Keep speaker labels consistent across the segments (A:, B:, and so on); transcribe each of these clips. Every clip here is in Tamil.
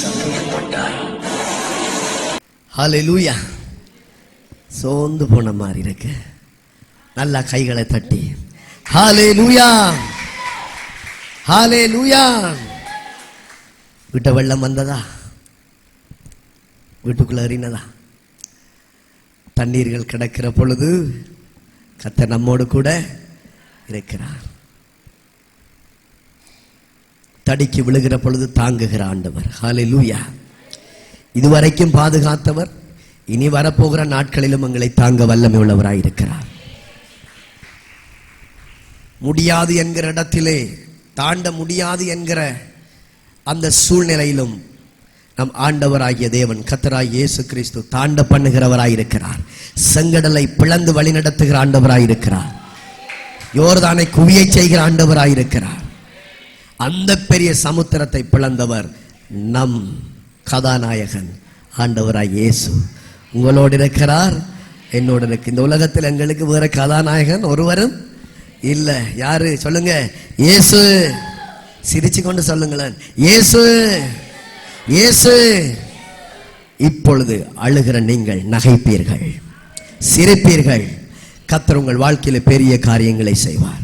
A: சந்தோஷப்பட்டாய். ஹல்லேலூயா. சோர்ந்து போன மாதிரி இருக்கு. நல்லா கைகளை தட்டி ஹல்லேலூயா, ஹல்லேலூயா. வீட்டை வெள்ளம் வந்ததா? வீட்டுக்குள்ள எறினதா? தண்ணீர்கள் கிடக்கிற பொழுது கர்த்தர் நம்மோடு கூட இருக்கிறார். தடிக்கு விழுகிற பொழுது தாங்குகிற ஆண்டவர். ஹல்லேலூயா. இதுவரைக்கும் பாதுகாத்தவர் இனி வரப்போகிற நாட்களிலும் எங்களை தாங்க வல்லமை உள்ளவராய் இருக்கிறார். முடியாது என்கிற இடத்திலே, தாண்ட முடியாது என்கிற அந்த சூழ்நிலையிலும் நம் ஆண்டவராகிய தேவன் கர்த்தராகிய இயேசு கிறிஸ்து தாண்ட பண்ணுகிறவராய் இருக்கிறார். செங்கடலை பிளந்து வழி நடத்துகிற ஆண்டவராய் இருக்கிறார். யோர்தானை குவியை செய்கிற ஆண்டவராய் இருக்கிறார். அந்த பெரிய சமுத்திரத்தை பிளந்தவர் நம் கதாநாயகன் ஆண்டவராய் இயேசு. உங்களோடு இருக்கிறார், என்னோடு இருக்கு. இந்த உலகத்தில் எங்களுக்கு வேற கதாநாயகன் ஒருவரும் இல்ல. யாரு சொல்லுங்க? இயேசு. சிரிச்சு கொண்டு சொல்லுங்களேன், இயேசு, இயேசு. இப்பொழுது அழுகிற நீங்கள் நகைப்பீர்கள், சிரிப்பீர்கள். கர்த்தர் உங்கள் வாழ்க்கையில பெரிய காரியங்களை செய்வார்.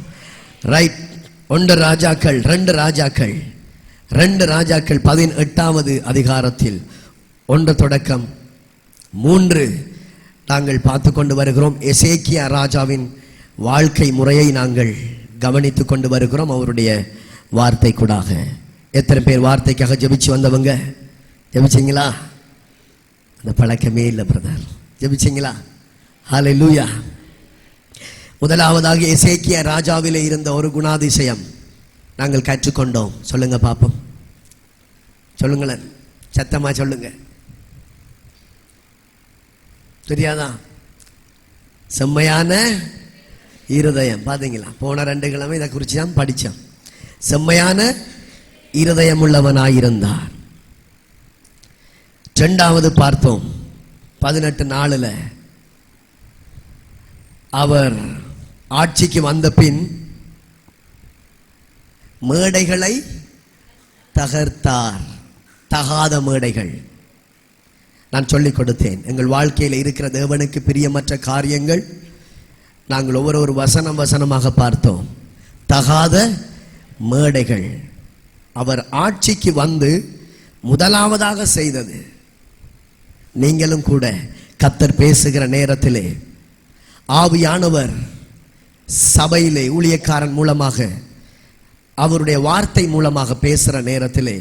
A: ரைட். 1 ராஜாக்கள் 2 ராஜாக்கள் 18வது அதிகாரத்தில் 1 தொடக்கம் 3 நாங்கள் பார்த்து கொண்டு வருகிறோம். எசேக்கியா ராஜாவின் வாழ்க்கை முறையை நாங்கள் கவனித்து கொண்டு வருகிறோம். அவருடைய வார்த்தை கூடாக. எத்தனை பேர் வார்த்தைக்காக ஜெபிச்சு வந்தவங்க? ஜெபிச்சிங்களா? அந்த பழக்கமே இல்லை பிரதர். ஜெபிச்சிங்களா? ஹல்லேலூயா. முதலாவதாக எசேக்கியா ராஜாவிலே இருந்த ஒரு குணாதிசயம் நாங்கள் கற்றுக்கொண்டோம். சொல்லுங்க பாப்போம், சொல்லுங்களேன், சத்தமா சொல்லுங்க. தெரியாதா? செம்மையான இருதயம். பாத்தீங்களா? போன 2 கிழமை இதை குறித்து தான் படித்தோம். செம்மையான இருதயம் உள்ளவனாயிருந்தார். 2வது பார்த்தோம் 18:4 அவர் ஆட்சிக்கு வந்த பின் மேடைகளை தகர்த்தார். தகாத மேடைகள் நான் சொல்லிக் கொடுத்தேன். எங்கள் வாழ்க்கையில் இருக்கிற தேவனுக்கு பிரியமற்ற காரியங்கள் நாங்கள் ஒவ்வொரு வசனமாக பார்த்தோம். தகாத மேடைகள் அவர் ஆட்சிக்கு வந்து முதலாவதாக செய்தது. நீங்களும் கூட கர்த்தர் பேசுகிற நேரத்திலே ஆவியானவர் சபையிலே ஊழியக்காரன் மூலமாக அவருடைய வார்த்தை மூலமாக பேசுகிற நேரத்திலே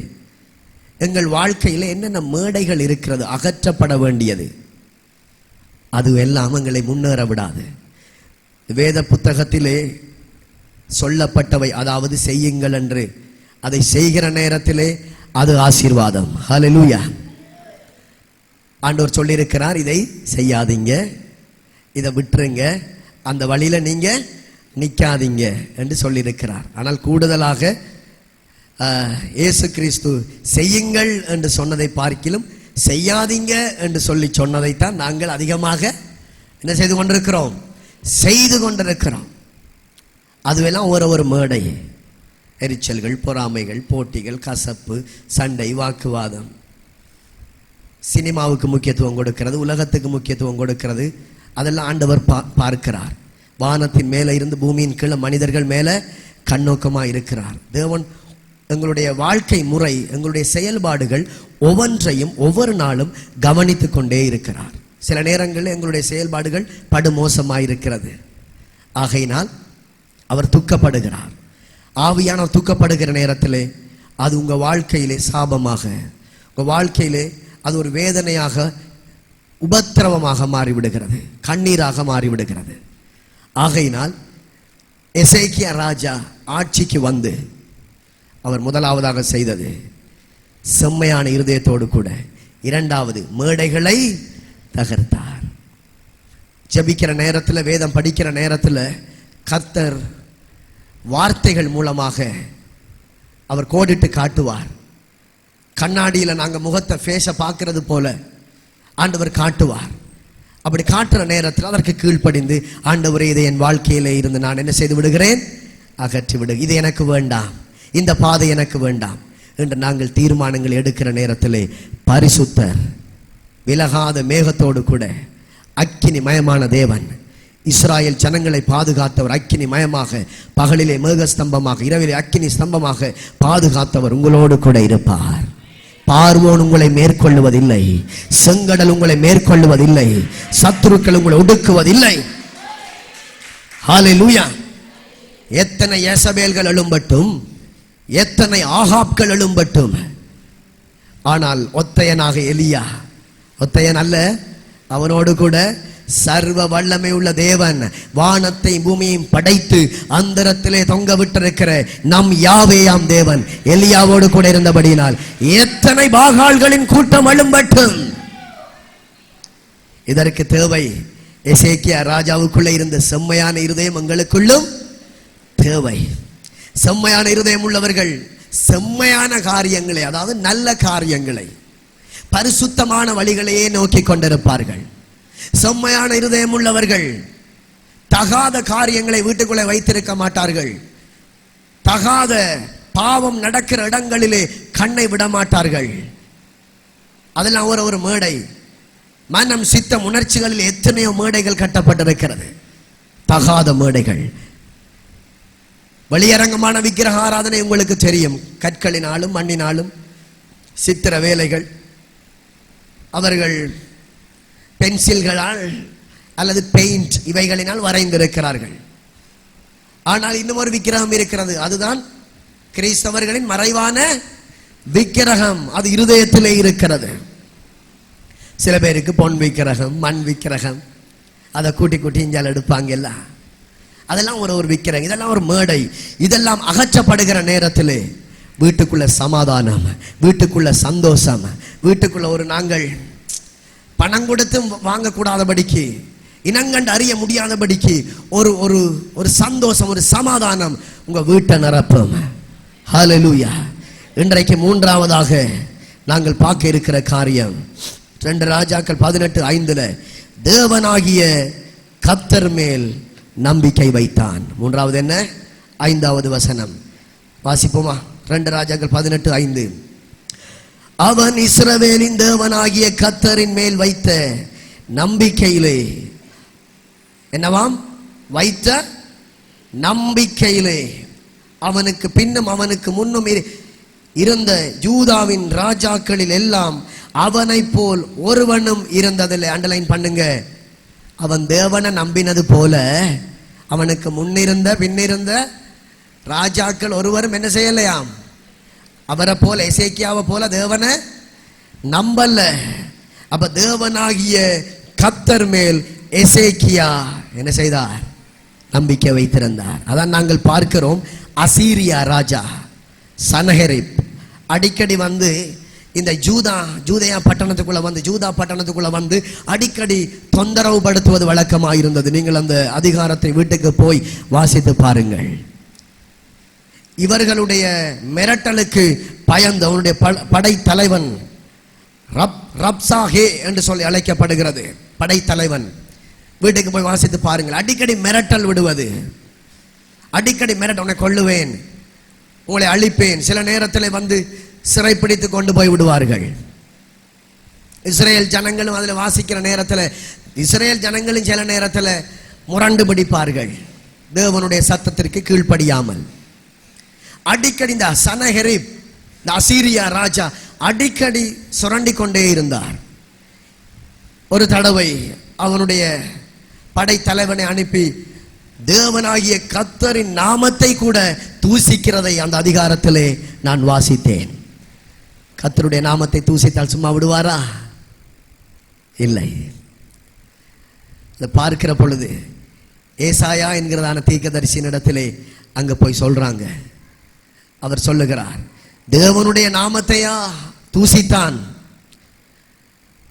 A: எங்கள் வாழ்க்கையில் என்னென்ன மேடைகள் இருக்கிறது, அகற்றப்பட வேண்டியது, அது எல்லாம் எங்களை முன்னேற விடாது. வேத புத்தகத்திலே சொல்லப்பட்டவை, அதாவது செய்யுங்கள் என்று, அதை செய்கிற நேரத்திலே அது ஆசீர்வாதம். ஹல்லேலூயா. ஆண்டவர் சொல்லியிருக்கிறார், இதை செய்யாதீங்க, இதை விட்டுருங்க, அந்த வழியில நீங்க நிற்காதீங்க என்று சொல்லியிருக்கிறார். ஆனால் கூடுதலாக இயேசு கிறிஸ்து செய்யுங்கள் என்று சொன்னதை பார்க்கிலும் செய்யாதீங்க என்று சொல்லி சொன்னதைத்தான் நாங்கள் அதிகமாக என்ன செய்து கொண்டிருக்கிறோம்? செய்து கொண்டிருக்கிறோம். அதுவெல்லாம் ஒரு மேடை. எரிச்சல்கள், பொறாமைகள், போட்டிகள், கசப்பு, சண்டை, வாக்குவாதம், சினிமாவுக்கு முக்கியத்துவம் கொடுக்கிறது, உலகத்துக்கு முக்கியத்துவம் கொடுக்கிறது, அதெல்லாம் ஆண்டவர் பார்க்கிறார். வானத்தின் மேலே இருந்து பூமியின் கீழே மனிதர்கள் மேலே கண்ணோக்கமாக இருக்கிறார். தேவன் எங்களுடைய வாழ்க்கை முறை, எங்களுடைய செயல்பாடுகள் ஒவ்வொன்றையும் ஒவ்வொரு நாளும் கவனித்து கொண்டே இருக்கிறார். சில நேரங்களில் எங்களுடைய செயல்பாடுகள் படுமோசமாக இருக்கிறது. ஆகையினால் அவர் துக்கப்படுகிறார். ஆவியானவர் துக்கப்படுகிற நேரத்திலே அது உங்கள் வாழ்க்கையிலே சாபமாக, உங்கள் வாழ்க்கையிலே அது ஒரு வேதனையாக, உபத்திரவமாக மாறிவிடுகிறது, கண்ணீராக மாறிவிடுகிறது. ஆகையினால் எசேக்கியா ராஜா ஆட்சிக்கு வந்து அவர் முதலாவதாக செய்தது செம்மையான இருதயத்தோடு கூட, 2வது மேடைகளை தகர்த்தார். ஜெபிக்கிற நேரத்தில், வேதம் படிக்கிற நேரத்தில் கர்த்தர் வார்த்தைகள் மூலமாக அவர் கோடிட்டு காட்டுவார். கண்ணாடியில் நாங்கள் முகத்தை ஃபேஸை பார்க்கறது போல ஆண்டவர் காட்டுவார். அப்படி காட்டுற நேரத்தில் அதற்கு கீழ்ப்படிந்து, ஆண்டவரே இதை என் வாழ்க்கையிலே இருந்து நான் என்ன செய்து விடுகிறேன்? அகற்றி விடு. இது எனக்கு வேண்டாம், இந்த பாதை எனக்கு வேண்டாம். என்று நாங்கள் தீர்மானங்கள் எடுக்கிற நேரத்திலே பரிசுத்தர் விலகாத மேகத்தோடு கூட அக்கினி மயமான தேவன், இஸ்ராயேல் ஜனங்களை பாதுகாத்தவர், அக்கினி மயமாக பகலிலே மேகஸ்தம்பமாக இரவிலே அக்கினி ஸ்தம்பமாக பாதுகாத்தவர் உங்களோடு கூட இருப்பார். பார்வோன் உங்களை மேற்கொள்ளுவதில்லை, செங்கடல் உங்களை மேற்கொள்ளுவதில்லை, சத்துருக்கள் உங்களை ஒடுக்குவதில்லை. ஹல்லேலூயா. எத்தனை யேசபேல்கள் எழும்பட்டும், எத்தனை ஆகாப்கள் எழும்பட்டும், ஆனால் ஒத்தையனாக எலியா, ஒத்தையன் அல்ல, அவனோடு கூட சர்வ வல்லமை உள்ள தேவன், வானத்தை பூமியையும் படைத்து அந்தரத்திலே தொங்க விட்டிருக்கிற நம் யாவேயாம் தேவன் எலியாவோடு கூட இருந்தபடியினால் எத்தனை பாகால்களின் கூட்டம் எழும்பட்டும். இதற்கு தேவை எசேக்கியா ராஜாவுக்குள்ளே இருந்த செம்மையான இருதயம் எங்களுக்குள்ளும் தேவை. செம்மையான இருதயம் உள்ளவர்கள் செம்மையான காரியங்களை, அதாவது நல்ல காரியங்களை, பரிசுத்தமான வழிகளையே நோக்கி கொண்டிருப்பார்கள். செம்மையான இருதயம் உள்ளவர்கள் தகாத காரியங்களை வீட்டுக்குள்ளே வைத்திருக்க மாட்டார்கள். தகாத பாவம் நடக்கிற இடங்களிலே கண்ணை விட மாட்டார்கள். அதெல்லாம் ஒரு மேடை, மனம் சித்தம் உணர்ச்சிகளில் எத்தனையோ மேடைகள் கட்டப்பட்டிருக்கிறது, தகாத மேடைகள். வெளியரங்கமான விக்கிரக ஆராதனை உங்களுக்கு தெரியும், கற்களினாலும் மண்ணினாலும் சித்திர வேலைகள், அவர்கள் பென்சில்களால் அல்லது பெயிண்ட் இவைகளினால் வரைந்திருக்கிறார்கள். ஆனால் இன்னும் ஒரு விக்கிரகம் இருக்கிறது, அதுதான் கிறிஸ்தவர்களின் மறைவான விக்கிரகம், அது இருதயத்திலே இருக்கிறது. சில பேருக்கு பொன் விக்கிரகம், மண் விக்கிரகம், அதை கூட்டி கூட்டி இஞ்சால் எடுப்பாங்க எல்லாம், அதெல்லாம் ஒரு விக்கிரகம், இதெல்லாம் ஒரு மேடை. இதெல்லாம் அகற்றப்படுகிற நேரத்திலே வீட்டுக்குள்ள சமாதானம், வீட்டுக்குள்ள சந்தோஷம், வீட்டுக்குள்ள ஒரு நாங்கள் பணம் கொடுத்து வாங்கக்கூடாதபடிக்கு, இனங்கண்டு அறிய முடியாதபடிக்கு ஒரு ஒரு ஒரு சந்தோஷம், ஒரு சமாதானம் உங்க வீட்டை நிரப்பும். ஹல்லேலூயா. இன்றைக்கு மூன்றாவதாக நாங்கள் பார்க்க இருக்கிற காரியம் 2 ராஜாக்கள் 18:5 தேவனாகிய கர்த்தர் மேல் நம்பிக்கை வைத்தான். மூன்றாவது என்ன? 5வது வசனம் வாசிப்போமா? 2 ராஜாக்கள் 18:5 அவன் இஸ்ரவேலின் தேவனாகிய கர்த்தரின் மேல் வைத்த நம்பிக்கையிலே, என்னவாம்? வைத்த நம்பிக்கையிலே அவனுக்கு பின்னும் அவனுக்கு முன்னும் இருந்த யூதாவின் ராஜாக்களில் எல்லாம் அவனை போல் ஒருவனும் இருந்ததில்லை. அண்டர்லைன் பண்ணுங்க. அவன் தேவனை நம்பினது போல அவனுக்கு முன்னிருந்த பின்னிருந்த ராஜாக்கள் ஒருவரும் என்ன செய்யலையாம்? அவரை போல, எசேக்கியாவை போல தேவனை நம்பல. அப்ப தேவனாகிய கர்த்தர் மேல் எசேக்கியா என்ன செய்தார்? நம்பிக்கை வைத்திருந்தார். அதான் நாங்கள் பார்க்கிறோம், அசீரியா ராஜா சனஹெரிப் அடிக்கடி வந்து இந்த ஜூதா பட்டணத்துக்குள்ள வந்து அடிக்கடி தொந்தரவு படுத்துவது வழக்கமாக இருந்தது. நீங்கள் அந்த அதிகாரத்தை வீட்டுக்கு போய் வாசித்து பாருங்கள். இவர்களுடைய மிரட்டலுக்கு பயந்து அவனுடைய படை தலைவன் ரப்சாகே என்று சொல்லி அழைக்கப்படுகிறது படைத்தலைவன், வீட்டுக்கு போய் வாசித்து பாருங்கள். அடிக்கடி மிரட்டல் விடுவது, அடிக்கடி மிரட்டல், உன்னை கொல்லுவேன், உங்களை அழிப்பேன். சில நேரத்தில் வந்து சிறைப்பிடித்து கொண்டு போய் விடுவார்கள். இஸ்ரேல் ஜனங்களும் அதில் வாசிக்கிற நேரத்தில் இஸ்ரேல் ஜனங்களும் சில நேரத்தில் முரண்டு பிடிப்பார்கள், தேவனுடைய சத்தத்திற்கு கீழ்ப்படியாமல். அடிக்கடி இந்த சனஹெரிப், இந்த அசீரியா ராஜா அடிக்கடி சுரண்டி கொண்டே இருந்தார். ஒரு தடவை அவனுடைய படைத்தலைவனை அனுப்பி தேவனாகிய கர்த்தரின் நாமத்தை கூட தூசிக்கிறதை அந்த அதிகாரத்திலே நான் வாசித்தேன். கர்த்தருடைய நாமத்தை தூசித்தால் சும்மா விடுவாரா? இல்லை. பார்க்கிற பொழுது ஏசாயா என்கிறதான தீர்க்கதரிசியின் இடத்திலே அங்க போய் சொல்றாங்க. அவர் சொல்லுகிறார், தேவனுடைய நாமத்தையா தூசித்தான்.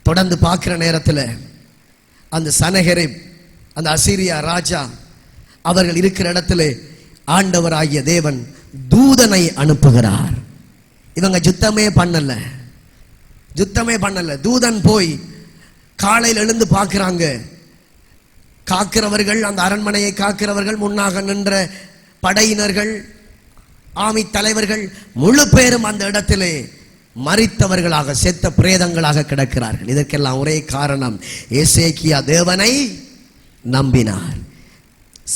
A: தொடர்ந்து பார்க்கிற நேரத்தில் அந்த சனஹெரிப், அந்த அசீரியா ராஜா அவர்கள் இருக்கிற இடத்துல ஆண்டவராகிய தேவன் தூதனை அனுப்புகிறார். இவங்க யுத்தமே பண்ணல. தூதன் போய் காலையில் எழுந்து பார்க்கிறாங்க. காக்கிறவர்கள், அந்த அரண்மனையை காக்கிறவர்கள், முன்னாக நின்ற படையினர்கள் ஆமி தலைவர்கள் முழு பேரும் அந்த இடத்திலே மரித்தவர்களாக, செத்த பிரேதங்களாக கிடக்கிறார்கள். இதற்கெல்லாம் ஒரே காரணம், எசேக்கியா தேவனை நம்பினார்,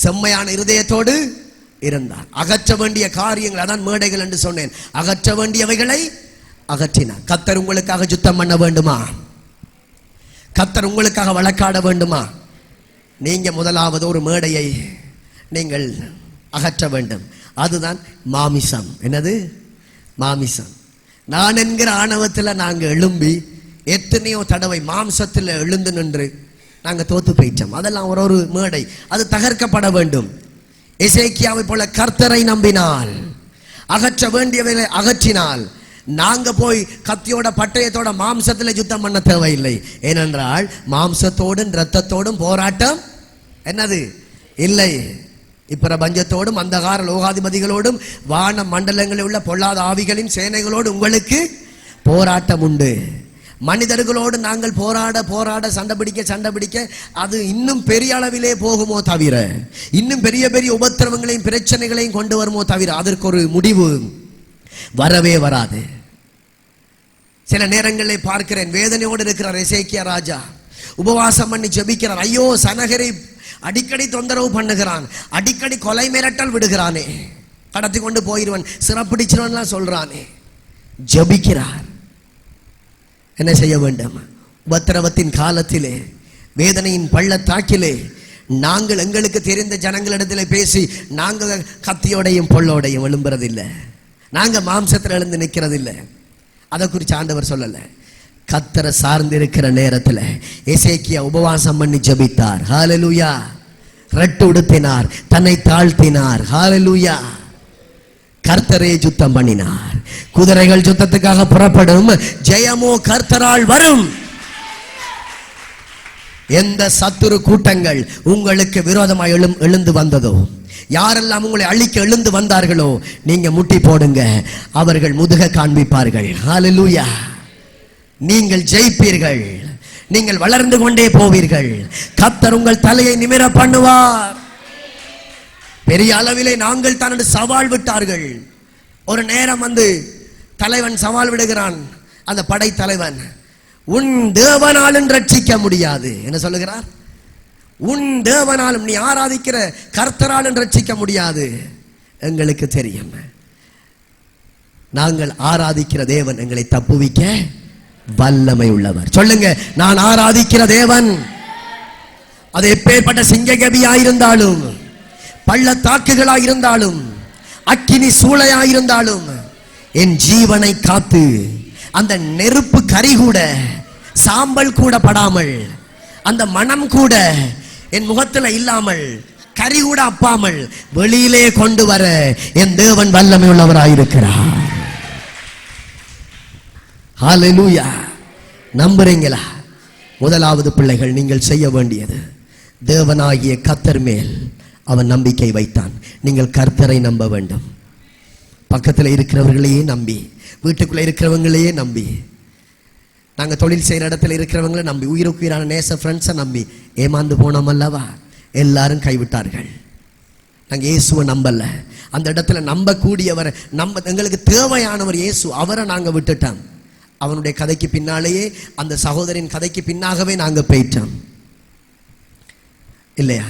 A: செம்மையான இருதயத்தோடு இருந்தார். அகற்ற வேண்டிய காரியங்கள், அதான் மேடைகள் என்று சொன்னேன், அகற்ற வேண்டியவைகளை அகற்றினார். கர்த்தர் உங்களுக்காக சுத்தம் பண்ண வேண்டுமா? கர்த்தர் உங்களுக்காக வழக்காட வேண்டுமா? நீங்க முதலாவது ஒரு மேடையை நீங்கள் அகற்ற வேண்டும். அதுதான் மாமிசம். என்னது? மாமிசம். நான் என்கிற ஆணவத்தில் நாங்கள் எழும்பி எத்தனையோ தடவை மாம்சத்தில் எழுந்து நின்று நாங்கள் தோத்து போயிட்டோம். அதெல்லாம் ஒரு மேடை, அது தகர்க்கப்பட வேண்டும். எசேக்கியாவை போல கர்த்தரை நம்பினால், அகற்ற வேண்டியவைகளை அகற்றினால், நாங்க போய் கத்தியோட பட்டயத்தோட மாம்சத்தில் யுத்தம் பண்ண தேவையில்லை. ஏனென்றால் மாம்சத்தோடும் இரத்தத்தோடும் போராட்டம் என்னது இல்லை. இப்பிரபஞ்சத்தோடும் அந்தகார லோகாதிபதிகளோடும் வான மண்டலங்களில் உள்ள பொல்லாத ஆவிகளின் சேனைகளோடு உங்களுக்கு போராட்டம் உண்டு. மனிதர்களோடு நாங்கள் போராட சண்டை பிடிக்க அது இன்னும் பெரிய அளவிலே போகுமோ தவிர, இன்னும் பெரிய பெரிய உபத்திரவங்களையும் பிரச்சனைகளையும் கொண்டு வருமோ தவிர அதற்கு ஒரு முடிவு வரவே வராது. சில நேரங்களில் பார்க்கிறேன், வேதனையோடு இருக்கிறார் எசேக்கியா ராஜா, உபவாசம் பண்ணி ஜெபிக்கிறார். ஐயோ, சனகரை அடிக்கடி தொந்தரவு பண்ணுகிறான், அடிக்கடி கொலை மிரட்டல் விடுகிறானே, கடத்தி கொண்டு போயிடுவன், சிறப்பிடிச்சிருவன்லாம் சொல்றானே. ஜெபிக்கிறார். என்ன செய்ய வேண்டும்? உபத்திரவத்தின் காலத்திலே, வேதனையின் பள்ளத்தாக்கிலே நாங்கள் எங்களுக்கு தெரிந்த ஜனங்களிடத்தில் பேசி நாங்கள் கத்தியோடையும் பொல்லோடையும் எழும்புறதில்லை, நாங்கள் மாம்சத்தில் எழுந்து நிற்கிறதில்லை. அதை குறித்து ஆண்டவர் சொல்லலை. கர்த்தரை சார்ந்து இருக்கிற நேரத்தில் எசேக்கியா உபவாசம் பண்ணி ஜெபித்தார். ஹல்லேலூயா. ரெட்டு உடுத்தினார், தன்னை தாழ்த்தினார். ஹல்லேலூயா. கர்த்தரே யுத்தம் பண்ணினார். குதிரைகள் யுத்தத்துக்காக புறப்படும், ஜெயமோ கர்த்தரால் வரும். எந்த சத்துரு கூட்டங்கள் உங்களுக்கு விரோதமாக எழுந்து வந்ததோ, யாரெல்லாம் உங்களை அழிக்க எழுந்து வந்தார்களோ, நீங்க முட்டி போடுங்க, அவர்கள் முதுக காண்பிப்பார்கள். ஹல்லேலூயா. நீங்கள் ஜெயிப்பீர்கள், நீங்கள் வளர்ந்து கொண்டே போவீர்கள். கர்த்தர் உங்கள் தலையை நிமிர பண்ணுவார். பெரிய அளவிலே நாங்கள் தான் சவால் விட்டார்கள். ஒரு நேரம் வந்து தலைவன் சவால் விடுகிறான், அந்த படை தலைவன், உன் தேவனாலும் ரட்சிக்க முடியாது. என்ன சொல்லுகிறார்? உன் தேவனாலும், நீ ஆராதிக்கிற கர்த்தராலும் ரட்சிக்க முடியாது. எங்களுக்கு தெரியும், நாங்கள் ஆராதிக்கிற தேவன் எங்களை தப்புவிக்க வல்லமை உள்ளவர். சொல்லுங்க, நான் ஆராதிக்கிற தேவன், அது எப்பேற்பட்ட சிங்ககபியாயிருந்தாலும், பள்ளத்தாக்குகளாயிருந்தாலும், அக்கினி சூளையாயிருந்தாலும், என் ஜீவனை காத்து அந்த நெருப்பு கரி கூட, சாம்பல் கூட படாமல், அந்த மனம் கூட என் முகத்துல இல்லாமல், கரி கூட அப்பாமல் வெளியிலே கொண்டு வர என் தேவன் வல்லமை உள்ளவராயிருக்கிறார். ஹல்லேலூயா. நம்புறீங்களா? முதலாவது பிள்ளைகள், நீங்கள் செய்ய வேண்டியது, தேவனாகிய கர்த்தர் மேல் அவன் நம்பிக்கை வைத்தான். நீங்கள் கர்த்தரை நம்ப வேண்டும். பக்கத்தில் இருக்கிறவர்களையே நம்பி, வீட்டுக்குள்ளே இருக்கிறவங்களையே நம்பி, நாங்கள் தொழில் செய்கிற இடத்துல இருக்கிறவங்களை நம்பி, உயிருக்கு உயிரான நேச ஃப்ரெண்ட்ஸை நம்பி ஏமாந்து போனோம் அல்லவா? எல்லாரும் கைவிட்டார்கள். நாங்கள் இயேசுவை நம்பலை. அந்த இடத்துல நம்பக்கூடியவர், எங்களுக்கு தேவையானவர் இயேசு, அவரை நாங்கள் விட்டுட்டோம். அவனுடைய கதைக்கு பின்னாலேயே, அந்த சகோதரின் கதைக்கு பின்னாகவே நாங்கள் போயிட்டோம் இல்லையா?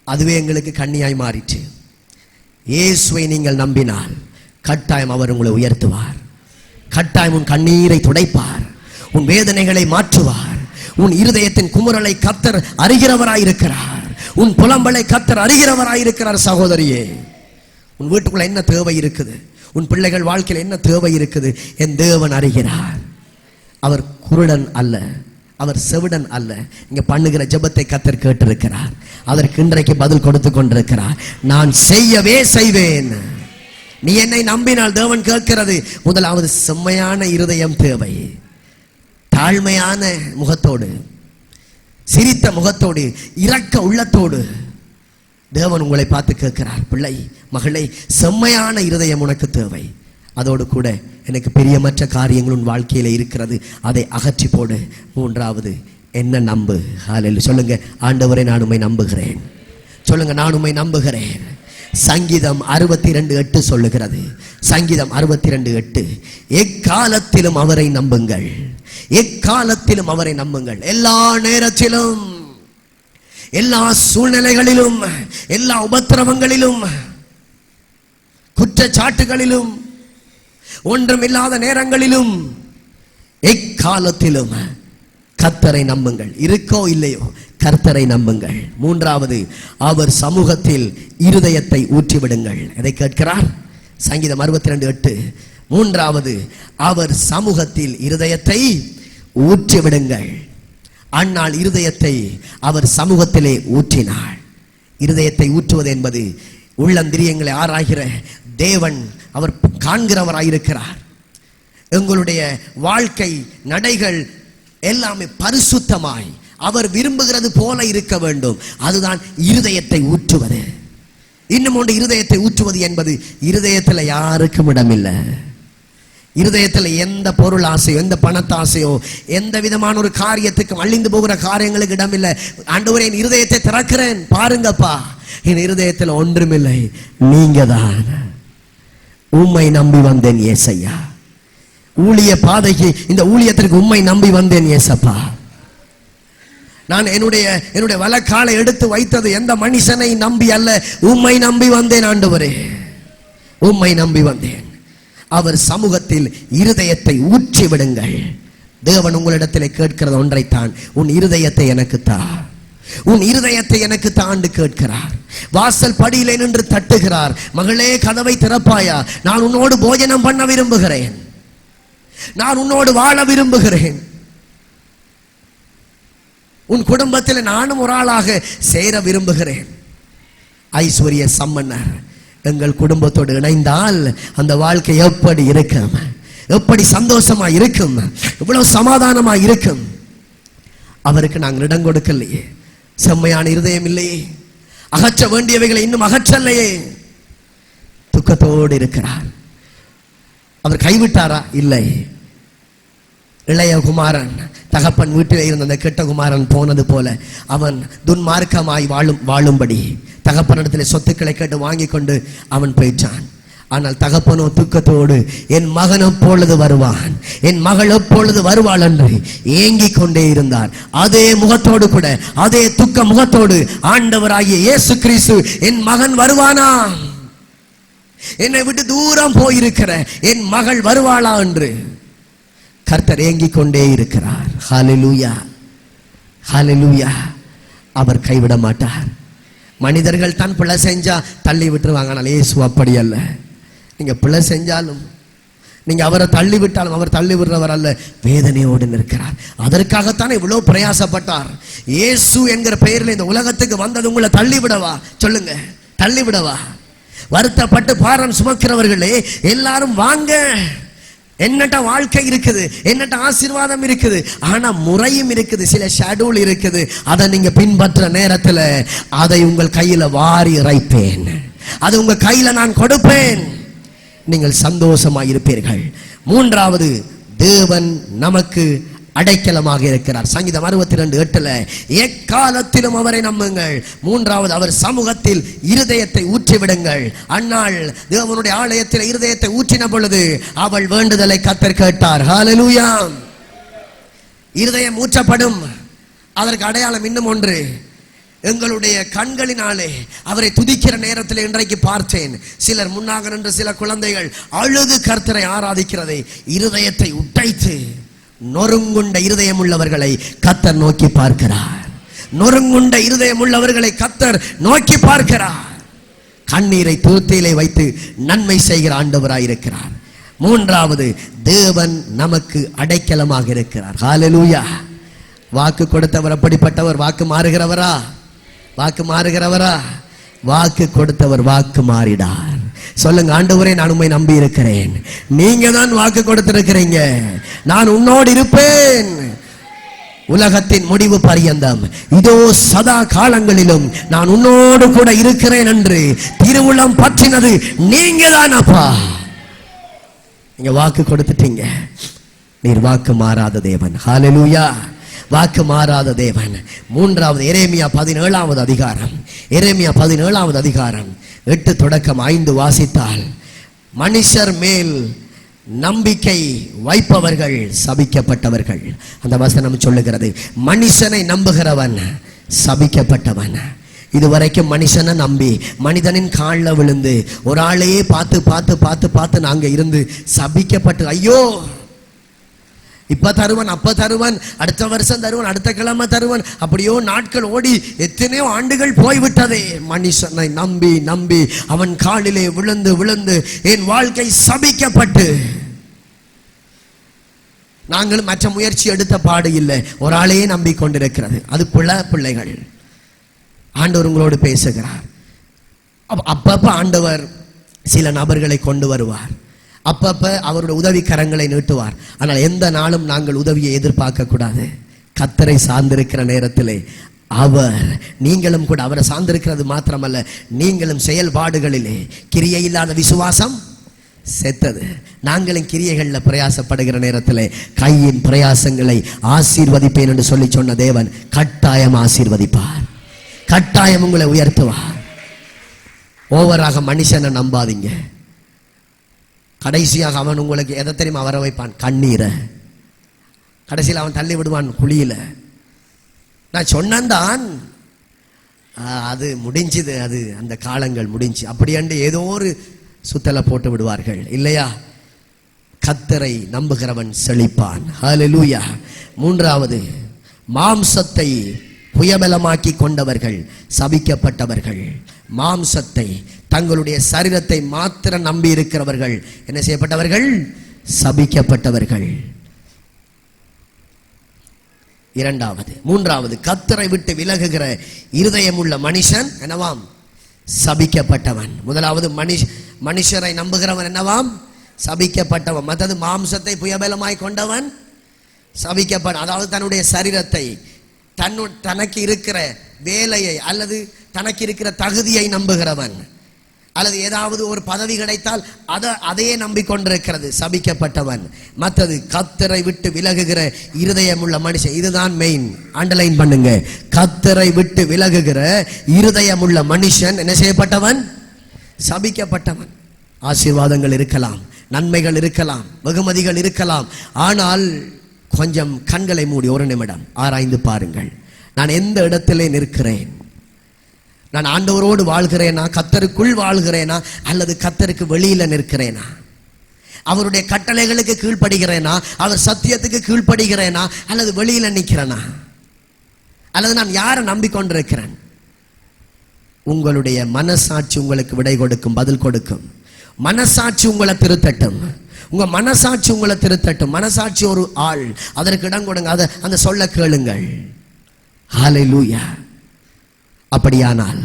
A: அதுவே எங்களுக்கு கண்ணியாய் மாறிச்சு. இயேசுவை நீங்கள் நம்பினால் கட்டாயம் அவர் உங்களை உயர்த்துவார். கட்டாயம் உன் கண்ணீரை துடைப்பார், உன் வேதனைகளை மாற்றுவார். உன் இருதயத்தின் குமுறலை கர்த்தர் அறிகிறவராயிருக்கிறார். உன் புலம்பலை கர்த்தர் அறிகிறவராயிருக்கிறார். சகோதரியே, உன் வீட்டுக்குள்ள என்ன தேவை இருக்குது, உன் பிள்ளைகள் வாழ்க்கையில் என்ன தேவை இருக்குது, என் தேவன் அறிகிறார். அவர் குருடன் அல்ல, அவர் செவிடன் அல்ல. இங்க பண்ணுகிற ஜெபத்தை கர்த்தர் கேட்டிருக்கிறார். அதற்கு இன்றைக்கு பதில் கொடுத்து கொண்டிருக்கிறார். நான் செய்யவே செய்வேன். நீ என்னை நம்பினால், தேவன் கேட்கிறது, முதலாவது செம்மையான இருதயம் தேவை. தாழ்மையான முகத்தோடு, சிரித்த முகத்தோடு, இரக்க உள்ளத்தோடு தேவன் உங்களை பார்த்து கேட்கிறார், பிள்ளை மகளே, செம்மையான இருதயம் உனக்கு தேவை. அதோடு கூட எனக்கு பிரியமற்ற காரியங்கள் உன் வாழ்க்கையில இருக்கிறது, அதை அகற்றி போடு. மூன்றாவது, என்ன நம்பு. ஹல்லேலூயா. சொல்லுங்க, ஆண்டவரே நான் உம்மை நம்புகிறேன். சொல்லுங்க, நான் உம்மை நம்புகிறேன். சங்கீதம் 62:8 சொல்லுகிறது. சங்கீதம் 62:8, எக்காலத்திலும் அவரை நம்புங்கள், எக்காலத்திலும் அவரை நம்புங்கள். எல்லா நேரத்திலும், எல்லா சூழ்நிலைகளிலும், எல்லா உபத்திரவங்களிலும், குற்றச்சாட்டுகளிலும், ஒன்றுமில்லாத நேரங்களிலும், எக்காலத்திலும் கர்த்தரை நம்புங்கள். இருக்கோ இல்லையோ கர்த்தரை நம்புங்கள். மூன்றாவது, அவர் சமூகத்தில் இருதயத்தை ஊற்றிவிடுங்கள். எதை கேட்கிறார்? சங்கீதம் 62:8. மூன்றாவது, அவர் சமூகத்தில் இருதயத்தை ஊற்றிவிடுங்கள். அன்னாள் இருதயத்தை அவர் சமூகத்திலே ஊற்றினாள். இருதயத்தை ஊற்றுவது என்பது உள்ளந்திரியங்களை ஆராய்கிற தேவன், அவர் காண்கிறவராயிருக்கிறார். எங்களுடைய வாழ்க்கை நடைகள் எல்லாமே பரிசுத்தமாய் அவர் விரும்புகிறது போல இருக்க வேண்டும். அதுதான் இருதயத்தை ஊற்றுவது. இன்னும் ஒன்று, இருதயத்தை ஊற்றுவது என்பது இருதயத்தில் யாருக்கும் இடமில்லை. இருதயத்தில் எந்த பொருள் ஆசையோ, எந்த பணத்தாசையோ, எந்த விதமான ஒரு காரியத்துக்கு அழிந்து போகிற காரியங்களுக்கு இடமில்லை. ஆண்டவரே, என் இருதயத்தை திறக்கிறேன் பாருங்கப்பா, என் இருதயத்தில் ஒன்றுமில்லை, நீங்க தான். உம்மை நம்பி வந்தேன் ஏசையா. ஊழிய பாதைக்கு, இந்த ஊழியத்திற்கு உம்மை நம்பி வந்தேன் ஏசப்பா. நான் என்னுடைய வலக்காலை எடுத்து வைத்தது எந்த மனுஷனை நம்பி அல்ல, உம்மை நம்பி வந்தேன் ஆண்டவரே, உம்மை நம்பி வந்தேன். அவர் சமூகத்தில் இருதயத்தை ஊற்றி விடுங்கள். தேவன் உங்களிடத்தில் கேட்கிறது ஒன்றைத்தான், உன் இருதயத்தை எனக்கு தா, உன் இருதயத்தை எனக்கு தாண்டு கேட்கிறார். வாசல் படியிலே நின்று தட்டுகிறார். மகளே, கதவை திறப்பாயா, நான் உன்னோடு போஜனம் பண்ண விரும்புகிறேன், நான் உன்னோடு வாழ விரும்புகிறேன், உன் குடும்பத்தில் நானும் ஒரு ஆளாக சேர விரும்புகிறேன். ஐஸ்வர்ய சம்பன்னர் எங்கள் குடும்பத்தோடு இணைந்தால் அந்த வாழ்க்கை எப்படி இருக்கும், எப்படி சந்தோஷமா இருக்கும், எவ்வளவு சமாதானமா இருக்கும். அவருக்கு நாங்கள் இடம் கொடுக்கலையே, செம்மையான இருதயம் இல்லையே, அகற்ற வேண்டியவைகளை இன்னும் அகற்றலையே, துக்கத்தோடு இருக்கிறார். அவர் கைவிட்டாரா? இல்லை. இளைய குமாரன் தகப்பன் வீட்டில் இருந்த அந்த கெட்ட குமாரன் போனது போல அவன் துன்மார்க்கமாய் வாழும்படி தகப்பனிடத்தில் சொத்துக்களை கேட்டு வாங்கி கொண்டு அவன் போயிட்டான். ஆனால் தகப்பனோ துக்கத்தோடு, என் மகன் எப்பொழுது வருவான், என் மகள் எப்பொழுது வருவாள் என்று ஏங்கிக் கொண்டே இருந்தார். அதே முகத்தோடு கூட, அதே துக்க முகத்தோடு ஆண்டவராகிய இயேசு கிறிஸ்து, என் மகன் வருவானா, என்னை விட்டு தூரம் போயிருக்கிற என் மகள் வருவாளா என்று கர்த்தர் ஏங்கிக் கொண்டே இருக்கிறார். ஹல்லேலூயா, ஹல்லேலூயா. அவர் கைவிட மாட்டார். மனிதர்கள் தான் பிழை செஞ்சா தள்ளி விட்டுருவாங்க. ஆனால் இயேசு அப்படி அல்ல. நீங்க பிழை செஞ்சாலும், நீங்க அவரை தள்ளி விட்டாலும் அவர் தள்ளி விடுறவர் அல்ல, வேதனையோடு நிற்கிறார். அதற்காகத்தான் இவ்வளவு பிரயாசப்பட்டார். இயேசு என்கிற பெயரில் இந்த உலகத்துக்கு வந்தது உங்களை தள்ளிவிடவா? சொல்லுங்க, தள்ளிவிடவா? வருத்தப்பட்டு பாரம் சுமக்கிறவர்களே எல்லாரும் வாங்க. என்னட்ட வாழ்க்கை இருக்குது, என்னட்ட ஆசீர்வாதம் இருக்குது, ஆனா முறையும் இருக்குது, சில ஷெட்யூல் இருக்குது. அதை நீங்க பின்பற்ற நேரத்தில் அதை உங்கள் கையில வாரி இறைப்பேன், அது உங்க கையில நான் கொடுப்பேன், நீங்கள் சந்தோஷமாக இருப்பீர்கள். மூன்றாவது, தேவன் நமக்கு அடைக்கலமாக இருக்கிறார். சங்கீதம் 62:8, எக்காலத்திலும் அவரை நம்புங்கள். மூன்றாவது, அவர் சமூகத்தில் இருதயத்தை ஊற்றிவிடுங்கள். அன்னாள் தேவனுடைய ஆலயத்தில் இருதயத்தை ஊற்றின பொழுது அவள் வேண்டுதலை கர்த்தர் கேட்டார். ஹல்லேலூயா. இருதயம் ஊற்றப்படும். அதற்கு அடையாளம் இன்னும் ஒன்று, எங்களுடைய கண்களினாலே அவரை துதிக்கிற நேரத்தில் இன்றைக்கு பார்த்தேன், சிலர் முன்னாக நின்று சில குழந்தைகள் அழுது கர்த்தரை ஆராதிக்கிறதை, இருதயத்தை உடைத்து நொறுங்குண்ட இருதயம் உள்ளவர்களை கர்த்தர் நோக்கி பார்க்கிறார். நொறுங்குண்ட இருதயம் உள்ளவர்களை கர்த்தர் நோக்கி பார்க்கிறார். கண்ணீரை தூத்திலே வைத்து நன்மை செய்கிற ஆண்டவராயிருக்கிறார். மூன்றாவது, தேவன் நமக்கு அடைக்கலமாக இருக்கிறார். ஹல்லேலூயா. வாக்கு கொடுத்தவர் அப்படிப்பட்டவர். வாக்கு மாறுகிறவரா? வாக்கு மாறுகிறவரா? வாக்கு கொடுத்தவர் வாக்கு மாறிடார். சொல்லுங்க, ஆண்டவரே, நான் உம்மை நம்பி இருக்கிறேன், நீங்க தான் வாக்கு கொடுத்திருக்கிறீங்க, நான் உன்னோடு இருப்பேன் உலகத்தின் முடிவு பரியந்தம், இதோ சதா காலங்களிலும் நான் உன்னோடு கூட இருக்கிறேன் என்று திருவுளம் பற்றினது நீங்க தான் அப்பா. நீங்க வாக்கு கொடுத்துட்டீங்க. நீர் வாக்கு மாறாத தேவன். ஹல்லேலூயா. வாக்கு மாறாத தேவன். மூன்றாவது, எரேமியா 17வது அதிகாரம். எரேமியா 17வது அதிகாரம் 8 தொடக்கம் 5 வாசித்தால், மனுஷர் மேல் நம்பிக்கை வைப்பவர்கள் சபிக்கப்பட்டவர்கள். அந்த வசனம் சொல்லுகிறது, மனுஷனை நம்புகிறவன் சபிக்கப்பட்டவன். இதுவரைக்கும் மனுஷனை நம்பி மனிதனின் காலில் விழுந்து ஒரு ஆளையே பார்த்து பார்த்து பார்த்து பார்த்து நாங்க இருந்து சபிக்கப்பட்டு, ஐயோ இப்ப தருவன், அப்ப தருவன், அடுத்த வருஷம் தருவன், அடுத்த கிழமை தருவன், அப்படியோ நாட்கள் ஓடி எத்தனையோ ஆண்டுகள் போய்விட்டதே. மனுஷனை நம்பி நம்பி அவன் காலிலே விழுந்து விழுந்து என் வாழ்க்கை சபிக்கப்பட்டு, நாங்களும் மற்ற முயற்சி எடுத்த பாடு இல்லை, ஒரு ஆளையே நம்பி கொண்டிருக்கிறது. அது பிள்ளைகள். ஆண்டவர் உங்களோடு பேசுகிறார். அப்பப்ப ஆண்டவர் சில நபர்களை கொண்டு வருவார், அப்பப்ப அவருடைய உதவி கரங்களை நீட்டுவார். ஆனால் எந்த நாளும் நாங்கள் உதவியை எதிர்பார்க்க கூடாது. கர்த்தரை சார்ந்திருக்கிற நேரத்திலே அவர், நீங்களும் கூட அவரை சார்ந்திருக்கிறது மாத்திரமல்ல, நீங்களும் செயல்பாடுகளிலே கிரியை இல்லாத விசுவாசம் செத்தது. நாங்களும் கிரியைகளில் பிரயாசப்படுகிற நேரத்திலே கையின் பிரயாசங்களை ஆசீர்வதிப்பேன் என்று சொல்லி சொன்ன தேவன் கட்டாயம் ஆசீர்வதிப்பார், கட்டாயம் உங்களை உயர்த்துவார். ஓவராக மனுஷனை நம்பாதீங்க. கடைசியாக அவன் உங்களுக்கு எதை தெரியுமா வர வைப்பான்? கண்ணீரை. கடைசியில் அவன் தள்ளி விடுவான் குழியில. நான் சொன்னதான், அது முடிஞ்சுது, அது அந்த காலங்கள் முடிஞ்சு. அப்படியாண்டு ஏதோ ஒரு சுத்தலை போட்டு விடுவார்கள் இல்லையா? கர்த்தரை நம்புகிறவன் செழிப்பான். ஹல்லேலூயா. 3வது, மாம்சத்தை புயபலமாக்கி கொண்டவர்கள் சபிக்கப்பட்டவர்கள். மாம்சத்தை, தங்களுடைய சரீரத்தை மாத்திரம் நம்பி இருக்கிறவர்கள் என்ன செய்யப்பட்டவர்கள்? சபிக்கப்பட்டவர்கள். 3வது, கர்த்தரை விட்டு விலகுகிற இருதயம் உள்ள மனுஷன் என்னவாம்? சபிக்கப்பட்டவன். 1வது, மனுஷரை நம்புகிறவன் என்னவாம்? சபிக்கப்பட்டவன். மற்றது மாம்சத்தை புயபலமாய் கொண்டவன் சபிக்கப்பட்ட, அதாவது தன்னுடைய சரீரத்தை, தனக்கு இருக்கிற வேலையை அல்லது தனக்கு இருக்கிற தகுதியை நம்புகிறவன், அல்லது ஏதாவது ஒரு பதவி கிடைத்தால் அதையே நம்பிக்கொண்டிருக்கிறது சபிக்கப்பட்டவன். மற்றது கர்த்தரை விட்டு விலகுகிற இருதயம் உள்ள மனுஷன். இதுதான் மெயின், அண்டர்லைன் பண்ணுங்க. கர்த்தரை விட்டு விலகுகிற இருதயம் உள்ள மனுஷன் என்ன செய்யப்பட்டவன்? சபிக்கப்பட்டவன். ஆசீர்வாதங்கள் இருக்கலாம், நன்மைகள் இருக்கலாம், வெகுமதிகள் இருக்கலாம், ஆனால் கொஞ்சம் கண்களை மூடி ஒரு நிமிடம் ஆராய்ந்து பாருங்கள். நான் எந்த இடத்திலே நிற்கிறேன்? நான் ஆண்டவரோடு வாழ்கிறேனா, கர்த்தருக்குள் வாழ்கிறேனா, அல்லது கர்த்தருக்கு வெளியில நிற்கிறேனா? அவருடைய கட்டளைகளுக்கு கீழ்ப்படுகிறேனா, அவர் சத்தியத்துக்கு கீழ்ப்படுகிறேனா, அல்லது வெளியில நிற்கிறேனா, அல்லது நான் யாரை நம்பிக்கொண்டிருக்கிறேன்? உங்களுடைய மனசாட்சி உங்களுக்கு விடை கொடுக்கும், பதில் கொடுக்கும். மனசாட்சி உங்களை திருத்தட்டும், உங்க மனசாட்சி உங்களை திருத்தட்டும். மனசாட்சி ஒரு ஆள், அதற்கு இடம் கொடுங்க, அதை அந்த சொல்ல கேளுங்கள். ஹல்லேலூயா. அப்படியானால்